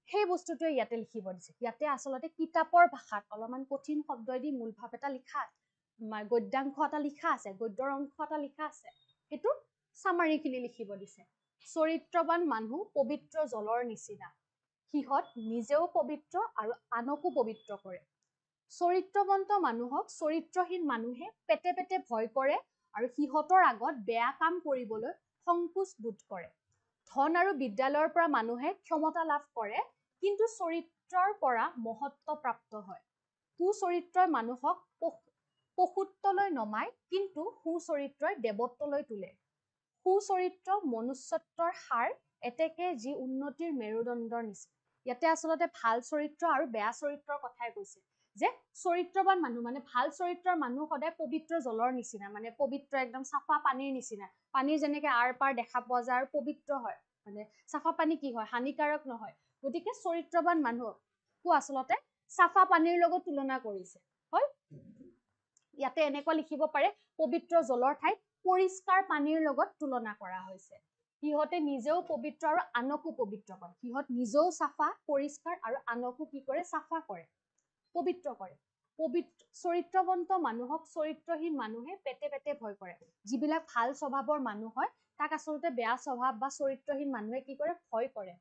সেই বস্তুটোৱে ইয়াতে লিখিব দিছে। ইয়াতে আচলতে কিতাপৰ ভাষাত অলপমান কঠিন শব্দই দি মূল ভাৱ এটা লিখা আছে, গদ্যাংশ এটা লিখা আছে, গদ্যৰ অংশ এটা লিখা আছে, সেইটো চামাৰিখিনি লিখিব দিছে। চৰিত্ৰৱান মানুহ পবিত্ৰ জলৰ নিচিনা, সিহঁত নিজেও পবিত্ৰ আৰু আনকো পবিত্ৰ কৰে। চৰিত্ৰৱন্ত মানুহক চৰিত্ৰহীন মানুহে পেটে পেটে ভয় কৰে, আৰু সিহঁতৰ আগত বেয়া কাম কৰিবলৈ সংকোচ বোধ কৰে। ধন আৰু বিদ্যালয়ৰ পৰা মানুহে ক্ষমতা লাভ কৰে, কিন্তু চৰিত্ৰৰ পৰা মহত্ব প্ৰাপ্ত হয়। কুচৰিত্ৰই মানুহক পশুত্বলৈ নমায়, কিন্তু সুচৰিত্ৰই দেৱত্বলৈ তোলে। সুচৰিত্ৰ মনুষ্যত্বৰ সাৰ, এতেকে যি উন্নতিৰ মেৰুদণ্ডৰ নিচিনা। ইয়াতে আচলতে ভাল চৰিত্ৰ আৰু বেয়া চৰিত্ৰৰ কথাই কৈছে, যে চৰিত্ৰবান মানুহ মানে ভাল চৰিত্ৰৰ মানুহ সদায় পবিত্ৰ জলৰ নিচিনা মানে পবিত্ৰ একদম চাফা পানীৰ নিচিনা পানীৰ যেনেকে আৰ পাৰ দেখা পোৱা যায় আৰু পবিত্ৰ হয় মানে চাফা পানী কি হয় হানিকাৰক নহয় গতিকে চৰিত্ৰবান মানুহকো আচলতে চাফা পানীৰ লগত তুলনা কৰিছে হয় ইয়াতে এনেকুৱা লিখিব পাৰে পবিত্ৰ জলৰ ঠাইত পৰিষ্কাৰ পানীৰ লগত তুলনা কৰা হৈছে সিহঁতে নিজেও পবিত্ৰ আৰু আনকো পবিত্ৰ কৰে সিহঁত নিজেও চাফা পৰিষ্কাৰ আৰু আনকো কি কৰে চাফা কৰে পবিত্ৰ কৰে চৰিত্ৰবন্ত মানুহক চৰিত্ৰহীন মানুহে পেটে পেটে ভয় কৰে যিবিলাক ভাল স্বভাৱৰ মানুহ হয় তাক আচলতে বেয়া স্বভাৱ বা চৰিত্ৰহীন মানুহে কি কৰে ভয় কৰে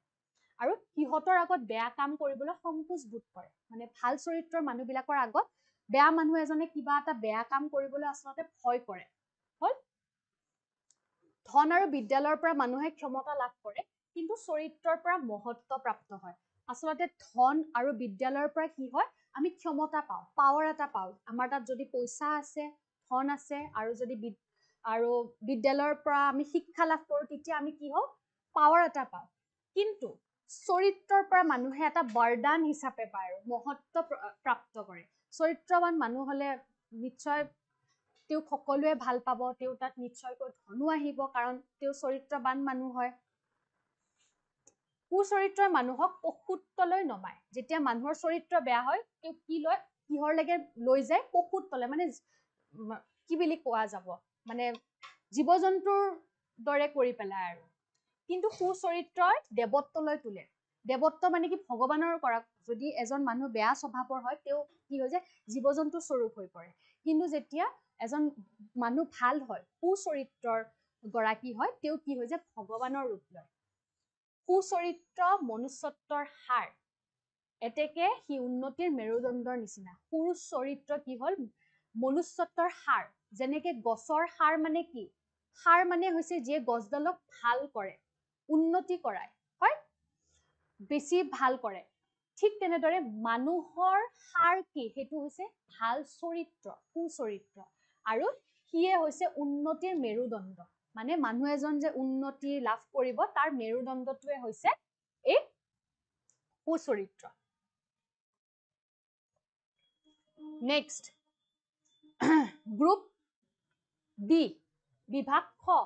আৰু সিহঁতৰ আগত বেয়া কাম কৰিবলৈ সংকোচ বোধ কৰে মানে ভাল চৰিত্ৰৰ মানুহবিলাকৰ আগত বেয়া মানুহ এজনে কিবা এটা বেয়া কাম কৰিবলৈ আচলতে ভয় কৰে হয় ধন আৰু বিদ্যালয়ৰ পৰা মানুহে ক্ষমতা লাভ কৰে কিন্তু চৰিত্ৰৰ পৰা মহত্ব প্ৰাপ্ত হয় আচলতে ধন আৰু বিদ্যালয়ৰ পৰা কি হয় আমি ক্ষমতা পাওঁ পাৱাৰ এটা পাওঁ আমাৰ তাত যদি পইচা আছে ধন আছে আৰু যদি বিদ্যালয়ৰ পৰা আমি শিক্ষা লাভ কৰোঁ তেতিয়া আমি কি হওঁ পাৱাৰ এটা পাওঁ কিন্তু চৰিত্ৰৰ পৰা মানুহে এটা বৰদান হিচাপে পায় আৰু মহত্ব প্ৰাপ্ত কৰে চৰিত্ৰবান মানুহ হলে নিশ্চয় তেওঁক সকলোৱে ভাল পাব তেওঁ তাত নিশ্চয়কৈ ধনো আহিব কাৰণ তেওঁ চৰিত্ৰবান মানুহ হয় কুচৰিত্ৰৰ মানুহক পশুত্বলৈ নমায় যেতিয়া মানুহৰ চৰিত্ৰ বেয়া হয় তেওঁ কি লয় কিহৰলৈকে লৈ যায় পশুত্বলৈ মানে কি বুলি কোৱা যাব মানে জীৱ জন্তুৰ দৰে কৰি পেলাই আৰু কিন্তু সুচৰিত্ৰই দেৱত্বলৈ তোলে দেৱত্ব মানে কি ভগৱানৰ কৰা যদি এজন মানুহ বেয়া স্বভাৱৰ হয় তেওঁ কি হৈ যায় জীৱ জন্তু স্বৰূপ হৈ পৰে কিন্তু যেতিয়া এজন মানুহ ভাল হয় সুচৰিত্ৰৰ গৰাকী হয় তেওঁ কি হৈ যায় ভগৱানৰ ৰূপ লয় সুচৰিত্ৰ মনুষ্যত্বৰ সাৰ এতেকে সি উন্নতিৰ মেৰুদণ্ডৰ নিচিনা সুচৰিত্ৰ কি হল মনুষ্যত্বৰ সাৰ যেনেকে গছৰ সাৰ মানে কি সাৰ মানে হৈছে যিয়ে গছডালক ভাল কৰে উন্নতি কৰায় হয় বেছি ভাল কৰে ঠিক তেনেদৰে মানুহৰ সাৰ কি সেইটো হৈছে ভাল চৰিত্ৰ সুচৰিত্ৰ আৰু সিয়ে হৈছে উন্নতিৰ মেৰুদণ্ড মানে মানুহ এজন যে উন্নতি লাভ কৰিব তাৰ মেৰুদণ্ডটোৱে হৈছে এই সুচৰিত্ৰ নেক্সট গ্ৰুপ বি বিভাগ খ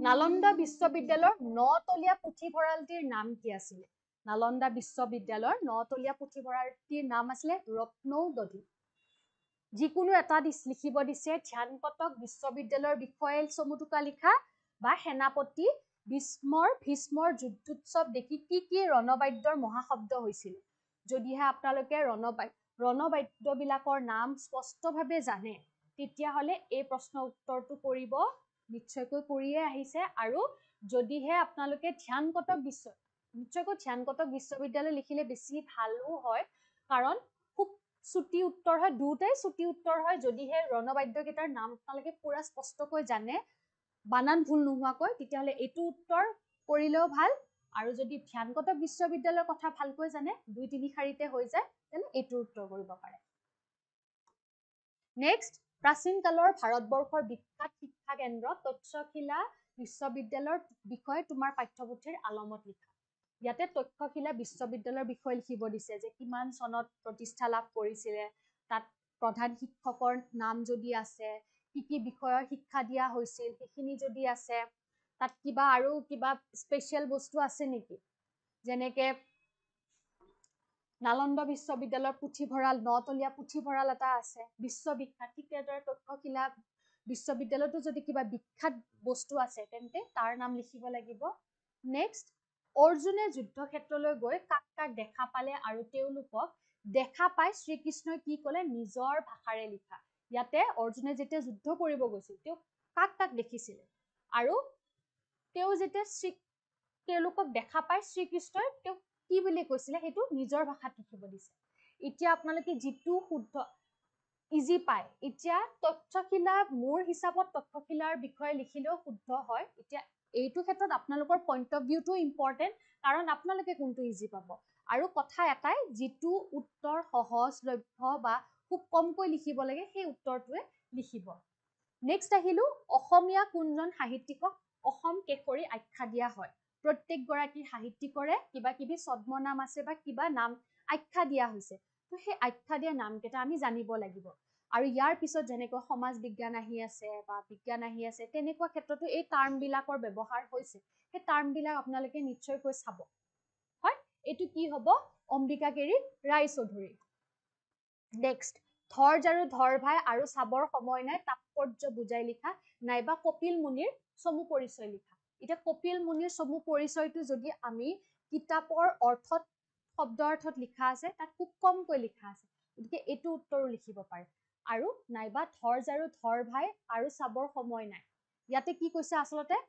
নালন্দা বিশ্ববিদ্যালয়ৰ নতলীয়া পুথিভঁৰালটিৰ নাম কি আছিলে নালন্দা বিশ্ববিদ্যালয়ৰ নতলীয়া পুথিভঁৰালটিৰ নাম আছিলে ৰত্নৌদধি যিকোনো এটা লিখিব দিছে ধ্যান কটক বিশ্ববিদ্যালয়ৰ বিষয়ে চমুটোকা লিখা বা সেনাপতি ভীষ্মৰ যুদ্ধোৎসৱ দেখি কি ৰণবাদ্যৰ মহাশব্দ হৈছিল যদিহে আপোনালোকে ৰণবাদ্যবিলাকৰ নাম স্পষ্টভাৱে জানে তেতিয়াহলে এই প্ৰশ্ন উত্তৰটো কৰিব নিশ্চয়কৈ কৰিয়ে আহিছে আৰু যদিহে আপোনালোকে ধ্যান কটক বিশ্ববিদ্যালয় লিখিলে বেছি ভালো হয় কাৰণ খুব ছুটি উত্তৰ হয় দুটাই ছুটি উত্তৰ হয় যদিহে ৰণবাদ্যকেইটাৰ নাম আপোনালোকে পুৰা স্পষ্টকৈ জানে বানান ভুল নোহোৱাকৈ তেতিয়াহলে এইটো উত্তৰ কৰিলেও ভাল আৰু যদি ধ্যান কটক বিশ্ববিদ্যালয়ৰ কথা ভালকৈ জানে 2-3 শাৰীতে হৈ যায় তেনে এইটো উত্তৰ কৰিব পাৰে নেক্সট প্ৰাচীন কালৰ ভাৰতবৰ্ষৰ বিখ্যাত শিক্ষা কেন্দ্ৰ তক্ষশিলা বিশ্ববিদ্যালয়ৰ বিষয়ে তোমাৰ পাঠ্যপুথিৰ আলমত লিখা ইয়াতে তক্ষশিলা বিশ্ববিদ্যালয়ৰ বিষয়ে লিখিব দিছে যে কিমান চনত প্ৰতিষ্ঠা লাভ কৰিছিলে তাত প্ৰধান শিক্ষকৰ নাম যদি আছে কি বিষয়ৰ শিক্ষা দিয়া হৈছিল সেইখিনি যদি আছে তাত কিবা আৰু কিবা স্পেশাল বস্তু আছে নেকি যেনেকে নালন্দা বিশ্ববিদ্যালয়ৰ পুথিভঁৰাল নতলীয়া পুথিভঁৰাল এটা আছে বিশ্ববিখ্যাত ঠিক তেনেদৰে তক্ষশিলা বিশ্ববিদ্যালয়তো যদি কিবা বিখ্যাত বস্তু আছে তেন্তে তাৰ নাম লিখিব লাগিব নেক্সট অৰ্জুনে যুদ্ধক্ষেত্ৰলৈ গৈ কাক কাক দেখা পালে আৰু তেওঁলোকক দেখা পাই শ্ৰীকৃষ্ণই কি কলে নিজৰ ভাষাৰে লিখা ইয়াতে অৰ্জুনে যেতিয়া যুদ্ধ কৰিব গৈছিল তেওঁ কাক কাক দেখিছিলে আৰু তেওঁ যেতিয়া তেওঁলোকক দেখা পাই শ্ৰীকৃষ্ণই তেওঁক কি বুলি কৈছিলে সেইটো নিজৰ ভাষাত লিখিব দিছে এতিয়া আপোনালোকে যিটো শুদ্ধ ইজি পায় এতিয়া তক্ষশিলা মোৰ হিচাপত তক্ষশিলাৰ বিষয়ে লিখিলেও শুদ্ধ হয় এতিয়া এইটো ক্ষেত্ৰত আপোনালোকৰ পইণ্ট অফ ভিউটো ইম্পৰ্টেণ্ট কাৰণ আপোনালোকে কোনটো ইজি পাব আৰু কথা এটাই যিটো উত্তৰ সহজলভ্য বা খুব কমকৈ লিখিব লাগে সেই উত্তৰটোৱে লিখিব নেক্সট আহিলো অসমীয়া কোনজন সাহিত্যিকক অসম কেশৰী আখ্যা দিয়া হয় প্ৰত্যেকগৰাকী সাহিত্যিকৰে কিবা কিবি ছদ্মনাম আছে বা কিবা নাম আখ্যা দিয়া হৈছে তো সেই আখ্যা দিয়া নামকেইটা আমি জানিব লাগিব আৰু ইয়াৰ পিছত যেনেকৈ সমাজ বিজ্ঞান আহি আছে বা বিজ্ঞান আহি আছে তেনেকুৱা ক্ষেত্ৰতো এই টাৰ্মবিলাকৰ ব্যৱহাৰ হৈছে সেই টাৰ্মবিলাক আপোনালোকে নিশ্চয়কৈ চাব হয় এইটো কি হ'ব অম্বিকাগিৰি ৰায়চৌধুৰী নেক্সট ধৰ জাৰু ধৰ ভাই আৰু চাবৰ সময় নাই তাৎপৰ্য বুজাই লিখা নাইবা কপিল মুনিৰ চমু পৰিচয় লিখা এতিয়া কপিল মুনিৰ চমু পৰিচয়টো যদি আমি কিতাপৰ অৰ্থত শব্দ অৰ্থত লিখা আছে তাত খুব কমকৈ লিখা আছে গতিকে এইটো উত্তৰো লিখিব পাৰে আৰু নাইবা ধৰ জাৰু ধৰ ভাই আৰু চাবৰ সময় নাই ইয়াতে কি কৈছে আচলতে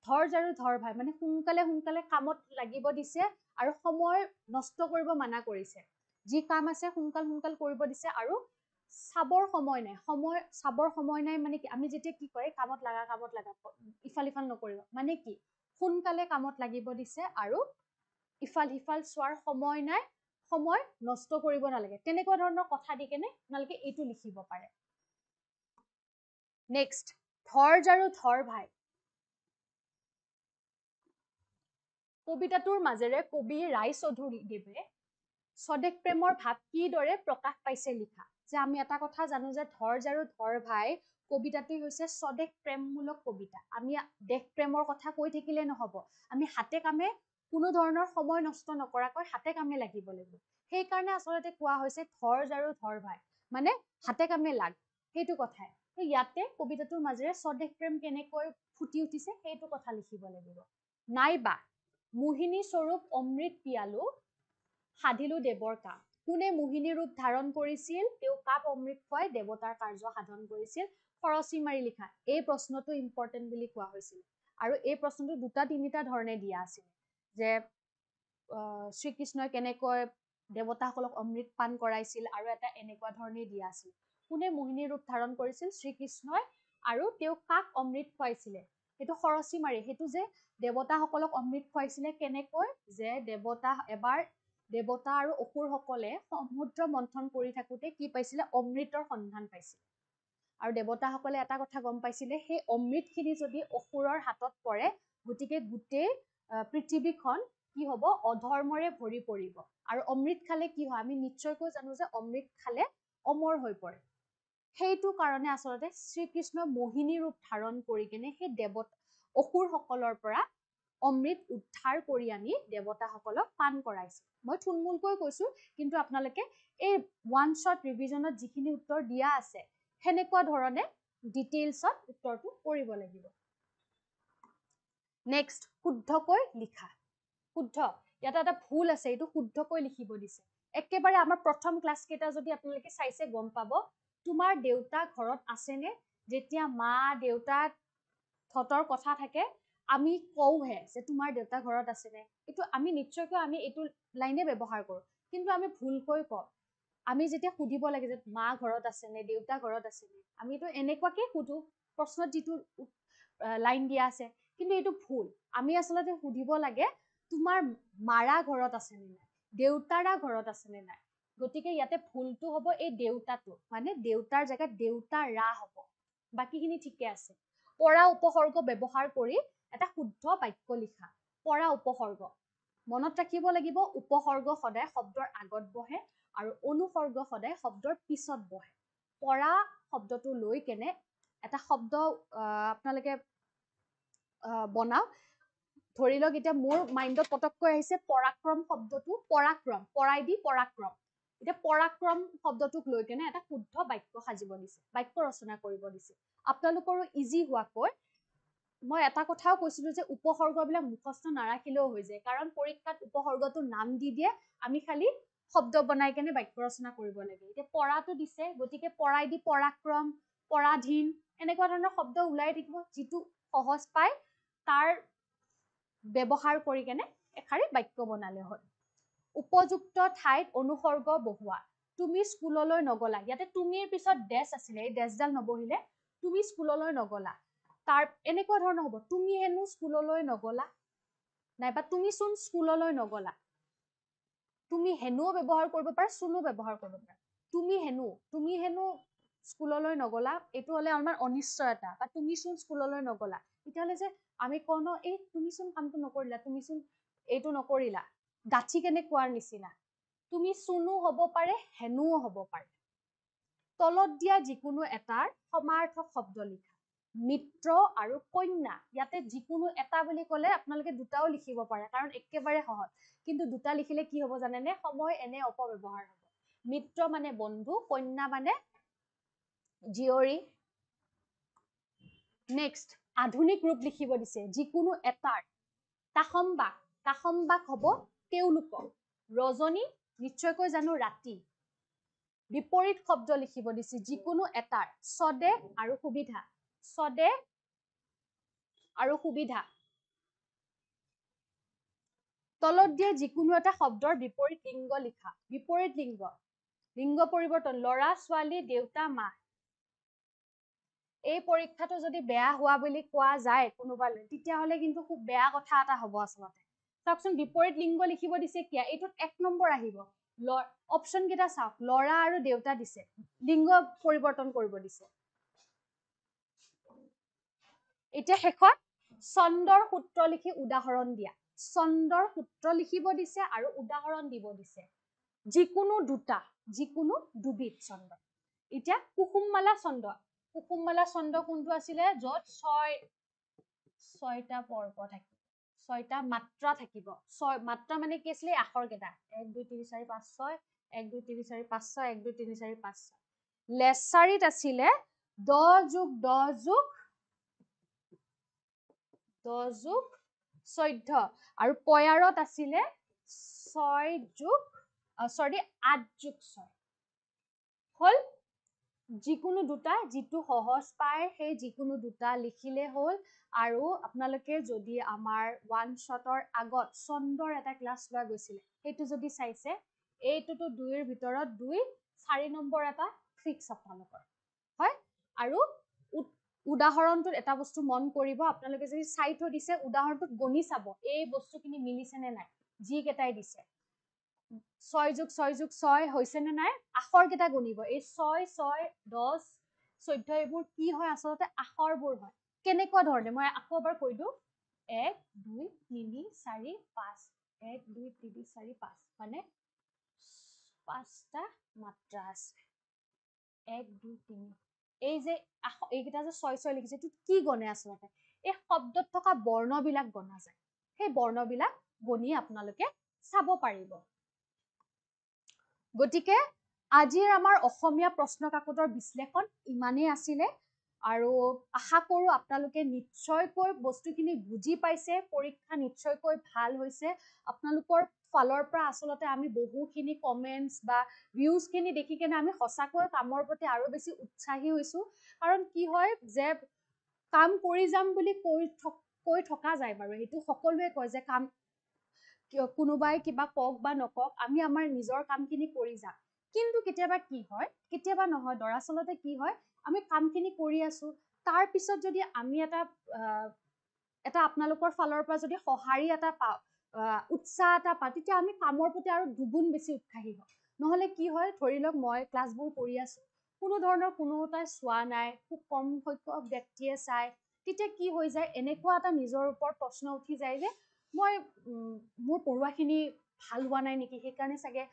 ধৰ জাৰু ধৰ ভাই মানে সোনকালে সোনকালে কামত লাগিব দিছে আৰু সময় নষ্ট কৰিব মানা কৰিছে যি কাম আছে সোনকাল সোনকাল কৰিব দিছে আৰু চাবৰ সময় নাই চাবৰ সময় নাই মানে কি আমি যেতিয়া কি কয় কামত লাগা ইফাল ইফাল নকৰিব মানে কি সোনকালে কামত লাগিব দিছে আৰু ইফাল সিফাল চোৱাৰ সময় নাই সময় নষ্ট কৰিব নালাগে তেনেকুৱা ধৰণৰ কথা দি কেনে আপোনালোকে এইটো লিখিব পাৰে নেক্সট ধৰ জাৰু ধৰ ভাই কবিতাটোৰ মাজেৰে কবি ৰায়চৌধুৰীদেৱে স্বদেশ প্ৰেমৰ ভাৱ কিদৰে প্ৰকাশ পাইছে লিখা যে আমি এটা কথা জানো যে ধৰ জাৰু ধৰ ভাই কবিতাটি হৈছে স্বদেশ প্ৰেমমূলক কবিতা আমি দেশ প্ৰেমৰ কথা কৈ থাকিলে নহব আমি হাতে কামে কোনো ধৰণৰ সময় নষ্ট নকৰাকৈ হাতে কামে লাগিব লাগিব সেইকাৰণে আচলতে কোৱা হৈছে ধৰ জাৰু ধৰ ভাই মানে হাতে কামে লাগ সেইটো কথাই ইয়াতে কবিতাটোৰ মাজেৰে স্বদেশ প্ৰেম কেনেকৈ ফুটি উঠিছে সেইটো কথা লিখিব লাগিব নাইবা মোহিনী স্বৰূপ অমৃত পিয়ালো সাধিলো দেৱৰ কাম কোনে মোহিনী ৰূপ ধাৰণ কৰিছিল তেওঁ কাপ অমৃত খুৱাই দেৱতাৰ কাৰ্য সাধন কৰিছিল খৰচি মাৰি লিখা এই প্ৰশ্নটো ইম্পৰ্টেণ্ট বুলি কোৱা হৈছিল আৰু এই প্ৰশ্নটো দুটা তিনিটা ধৰণে দিয়া আছিল যে শ্ৰীকৃষ্ণই কেনেকৈ দেৱতাসকলক অমৃত পান কৰাইছিল আৰু এটা এনেকুৱা ধৰণে দিয়া আছিল কোনে মোহিনী ৰূপ ধাৰণ কৰিছিল শ্ৰীকৃষ্ণই আৰু তেওঁ কাক অমৃত খুৱাইছিলে সেইটো খৰচি মাৰি সেইটো যে দেৱতাসকলক অমৃত খুৱাইছিলে কেনেকৈ যে এবাৰ দেৱতা আৰু অসুৰসকলে সমুদ্ৰ মন্থন কৰি থাকোতে কি পাইছিলে অমৃতৰ সন্ধান পাইছিলে আৰু দেৱতাসকলে এটা কথা গম পাইছিলে সেই অমৃতখিনি যদি অসুৰৰ হাতত পৰে গতিকে গোটেই পৃথিৱীখন কি হ'ব অধৰ্মৰে ভৰি পৰিব আৰু অমৃত খালে কি হয় আমি নিশ্চয়কৈ জানো যে অমৃত খালে অমৰ হৈ পৰে সেইটো কাৰণে আচলতে শ্ৰীকৃষ্ণ মোহিনী ৰূপ ধাৰণ কৰি কেনে সেই অসুৰসকলৰ পৰা অমৃত উদ্ধাৰ কৰি আনি দেৱতাসকলক পান কৰাইছিল মই থুলমূলকৈ কৈছো কিন্তু আপোনালোকে এই ওৱান শ্বট ৰিভিজনত যিখিনি উত্তৰ দিয়া আছে সেনেকুৱা ধৰণে ডিটেইলছত উত্তৰটো কৰিব লাগিব নেক্সট শুদ্ধকৈ লিখা শুদ্ধ ইয়াতে এটা ভুল আছে এইটো শুদ্ধকৈ লিখিব দিছে একেবাৰে আমাৰ প্ৰথম ক্লাছ কেইটা যদি আপোনালোকে চাইছে গম পাব তোমাৰ দেউতা ঘৰত আছেনে যেতিয়া মা দেউতা থতৰ কথা থাকে আমি কওঁহে যে তোমাৰ দেউতা ঘৰত আছেনে এইটো আমি নিশ্চয়কৈ আমি এইটো লাইনে ব্যৱহাৰ কৰোঁ কিন্তু আমি ভুলকৈ কওঁ আমি যেতিয়া সুধিব লাগে যে মা ঘৰত আছেনে দেউতা ঘৰত আছেনে আমি এইটো এনেকুৱাকে সুধো প্ৰশ্নত যিটো লাইন দিয়া আছে কিন্তু এইটো ভুল আমি আচলতে সুধিব লাগে তোমাৰ মাৰা ঘৰত আছেনে নাই দেউতাৰা ঘৰত আছেনে নাই গতিকে ইয়াতে ভুলটো হ'ব এই দেউতাটো মানে দেউতাৰ জেগাত দেউতাৰা হ'ব বাকীখিনি ঠিকে আছে পৰা উপসৰ্গ ব্যৱহাৰ কৰি এটা শুদ্ধ বাক্য লিখা পৰা উপসৰ্গ মনত ৰাখিব লাগিব উপসৰ্গ সদায় শব্দৰ আগত বহে আৰু অনুসৰ্গ সদায় শব্দৰ পিছত বহে পৰা শব্দটো লৈ কেনে এটা শব্দ আপোনালোকে বনাওক ধৰি লওক এতিয়া মোৰ মাইণ্ডত পটককৈ আহিছে পৰাক্ৰম শব্দটো পৰাক্ৰম পৰাই দি পৰাক্ৰম এতিয়া পৰাক্ৰম শব্দটোক লৈ কেনে এটা শুদ্ধ বাক্য সাজিব দিছে বাক্য ৰচনা কৰিব দিছে আপোনালোকৰো ইজি হোৱাকৈ মই এটা কথাও কৈছিলো যে উপসৰ্গবিলাক মুখস্থ নাৰাখিলেও হৈ যায় কাৰণ পৰীক্ষাত উপসৰ্গটো নাম দি দিয়ে আমি খালি শব্দ বনাই কেনে বাক্য ৰচনা কৰিব লাগে এতিয়া পৰাটো দিছে গতিকে পৰাই দি পৰাক্ৰম পৰাধীন এনেকুৱা ধৰণৰ শব্দ ওলাই থাকিব যিটো সহজ পায় তাৰ ব্যৱহাৰ কৰি কেনে এষাৰি বাক্য বনালে হয় উপযুক্ত ঠাইত অনুসৰ্গ বহোৱা তুমি স্কুললৈ নগলা ইয়াতে তুমিৰ পিছত ডেছ আছিলে এই ডেছডাল নবহিলে তুমি স্কুললৈ নগলা তাৰ এনেকুৱা ধৰণৰ হ'ব তুমি হেনো স্কুললৈ নগলা নাইবা তুমি চোন স্কুললৈ নগলা তুমি হেনো ব্যৱহাৰ কৰিব পাৰা চোনো ব্যৱহাৰ কৰিব পাৰা তুমি হেনো স্কুললৈ নগলা এইটো হ'লে আমাৰ অনিশ্চয়তা বা তুমি চোন স্কুললৈ নগলা তেতিয়াহ'লে যে আমি কওঁ ন এই তুমি চোন কামটো নকৰিলা তুমি চোন এইটো নকৰিলা গাঁঠি কেনে কোৱাৰ নিচিনা তুমি চুনু হ'ব পাৰে, হেনুও হ'ব পাৰে। তলত দিয়া যিকোনো এটাৰ সমাৰ্থক শব্দ লিখা। মিত্ৰ আৰু কন্যা, ইয়াতে যিকোনো এটা বুলি ক'লে আপোনালোকে দুটাও লিখিব পাৰে, কাৰণ একেবাৰে সহজ। কিন্তু দুটা লিখিলে কি হ'ব জানেনে? সময় এনে অপব্যৱহাৰ হ'ব। মিত্ৰ মানে বন্ধু, কন্যা মানে জীয়ৰী। নেক্সট, আধুনিক ৰূপ লিখিব দিছে যিকোনো এটাৰ। কাসম্বাক, কাসম্বাক হ'ব তেওঁলোকৰ। ৰজনী, নিশ্চয়কৈ জানো ৰাতি। বিপৰীত শব্দ লিখিব দিছে যিকোনো এটাৰ। স্বদেশ আৰু সুবিধা, স্বদেশ আৰু সুবিধা। তলত দিয়া যিকোনো এটা শব্দৰ বিপৰীত লিংগ লিখা। বিপৰীত লিংগ, লিংগ পৰিৱৰ্তন, ল'ৰা ছোৱালী, দেউতা মা। এই পৰীক্ষাটো যদি বেয়া হোৱা বুলি কোৱা যায় কোনোবালৈ, তেতিয়াহ'লে কিন্তু খুব বেয়া কথা এটা হ'ব আচলতে। চাওকচোন, বিপৰীত লিংগ লিখিব দিছে কিয়? এইটোত 1 নম্বৰ আহিব। অপশ্যন কেইটা চাওক, ল'ৰা আৰু দেউতা দিছে, লিংগ পৰিৱৰ্তন কৰিব দিছে। এতিয়া শেষত ছন্দৰ সূত্ৰ লিখি উদাহৰণ দিয়া। ছন্দৰ সূত্ৰ লিখিব দিছে আৰু উদাহৰণ দিব দিছে। যিকোনো দুটা, যিকোনো দুবিধ ছন্দ। এতিয়া কুসুমমালা ছন্দ, কুসুমমালা ছন্দ কোনটো আছিলে? য'ত 6টা পৰ্ব থাকিব, 6টা মাত্ৰা থাকিব। মাত্ৰা মানে কি আছিলে? আখৰ কেইটা 1 2 3 4 5 6, 1 2 3 4 5 6, 1 2 3 4 5 6। লেছাৰীত আছিলে 10 যোগ 10 যোগ 14 আৰু পয়াৰত আছিলে 8 যোগ 6 হল। যিকোনো দুটা, যিটো সহজ পায় সেই যিকোনো দুটা লিখিলে হ'ল। আৰু আপোনালোকে যদি আমাৰ 1 শ্বটৰ আগত ছন্দৰ এটা ক্লাছ লোৱা গৈছিলে, সেইটো যদি চাইছে, এইটোতো 2ৰ ভিতৰত 2, 4 নম্বৰ এটা ফিক্স আপোনালোকৰ হয়। আৰু উদাহৰণটোত এটা বস্তু মন কৰিব, আপোনালোকে যদি চাই থৈ দিছে, উদাহৰণটোত গণি চাব এই বস্তুখিনি মিলিছে নে নাই। যিকেইটাই দিছে 6 যোগ 6 যোগ 6 হৈছে নে নাই, আখৰ কেইটা গণিব। এই 6 6 10 14 এইবোৰ কি হয়? আচলতে আখৰবোৰ হয়। কেনেকুৱা ধৰণে? মই আকৌ এবাৰ কৈ দিওঁ, 1 2 3 4 5, 1 2 3 4 5, মানে 5টা মাত্ৰা আছে। 1 2 3, এই যে এইকেইটা যে 6 6 লিখিছে, এইটো কি গণে আচলতে? এই শব্দত থকা বৰ্ণবিলাক গণা যায়। সেই বৰ্ণবিলাক গণি আপোনালোকে চাব পাৰিব। গতিকে আজিৰ আমাৰ অসমীয়া প্ৰশ্ন কাকতৰ বিশ্লেষণ ইমানেই আছিলে। আৰু আশা কৰোঁ আপোনালোকে নিশ্চয়কৈ বস্তুখিনি বুজি পাইছে, পৰীক্ষা নিশ্চয়কৈ ভাল হৈছে। আপোনালোকৰ ফালৰ পৰা আচলতে আমি বহুখিনি কমেণ্টছ বা ভিউজখিনি দেখি কেনে আমি সঁচাকৈ কামৰ প্ৰতি আৰু বেছি উৎসাহী হৈছোঁ। কাৰণ কি হয় যে কাম কৰি যাম বুলি কৈ থকা যায় বাৰু, সেইটো সকলোৱে কয় যে কাম কোনোবাই কিবা কওক বা নকওক, আমি আমাৰ নিজৰ কামখিনি কৰি যাম। কিন্তু কেতিয়াবা কি হয়, কেতিয়াবা নহয়, দৰাচলতে কি হয়, আমি কামখিনি কৰি আছো, তাৰ পিছত যদি আমি এটা আপোনালোকৰ ফালৰ পৰা যদি সঁহাৰি এটা পাওঁ, উৎসাহ এটা পাওঁ, তেতিয়া আমি কামৰ প্ৰতি আৰু দুগুণ বেছি উৎসাহী হওঁ। নহ'লে কি হয়, ধৰি লওক মই ক্লাছবোৰ কৰি আছো, কোনো ধৰণৰ কোনো এটাই চোৱা নাই, খুব কম সংখ্যক ব্যক্তিয়ে চায়, তেতিয়া কি হৈ যায়, এনেকুৱা এটা নিজৰ ওপৰত প্ৰশ্ন উঠি যায় যে মই মোৰ পঢ়ুৱাখিনি ভাল হোৱা নাই নেকি, সেইকাৰণে চাগে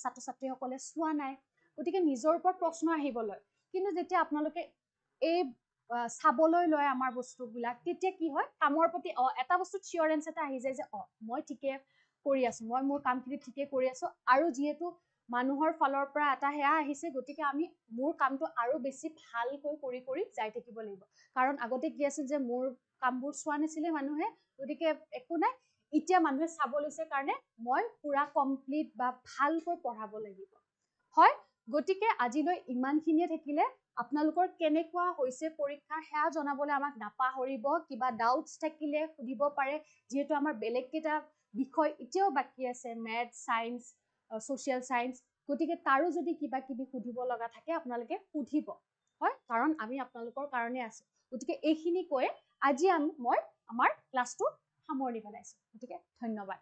ছাত্ৰ ছাত্ৰীসকলে চোৱা নাই। গতিকে নিজৰ ওপৰত প্ৰশ্ন আহিব লয়। কিন্তু যেতিয়া আপোনালোকে এই চাবলৈ লয় আমাৰ বস্তুবিলাক, তেতিয়া কি হয়, কামৰ প্ৰতি এটা বস্তু চিয়ৰেঞ্চ এটা আহি যায় যে মই ঠিকে কৰি আছো, মই মোৰ কামখিনি ঠিকে কৰি আছো। আৰু যিহেতু মানুহৰ ফালৰ পৰা এটা সেয়া আহিছে, গতিকে আমি মোৰ কামটো আৰু বেছি ভালকৈ কৰি যাই থাকিব লাগিব। কাৰণ আগতে কি আছিল যে মোৰ কামবোৰ চোৱা নাছিলে মানুহে, গতিকে একো নাই, এতিয়া মানুহে চাব লৈছে কাৰণে মই পুৰা কমপ্লিট বা ভালকৈ পঢ়াব লাগিব। হয়, গতিকে আজিলৈ ইমানখিনিয়ে থাকিলে। আপোনালোকৰ কেনেকুৱা হৈছে পৰীক্ষা সেয়া জনাবলৈ আমাক নাপাহৰিব। কিবা ডাউটছ থাকিলে সুধিব পাৰে, যিহেতু আমাৰ বেলেগ কেইটা বিষয় এতিয়াও বাকী আছে, মেথছ, ছায়েন্স, ছ'চিয়েল ছায়েন্স। গতিকে তাৰো যদি কিবা কিবি সুধিব লগা থাকে আপোনালোকে সুধিব, হয়, কাৰণ আমি আপোনালোকৰ কাৰণে আছো। গতিকে এইখিনি কৈ আজি মই আমাৰ ক্লাছটো সামৰণি পেলাইছো। গতিকে ধন্যবাদ।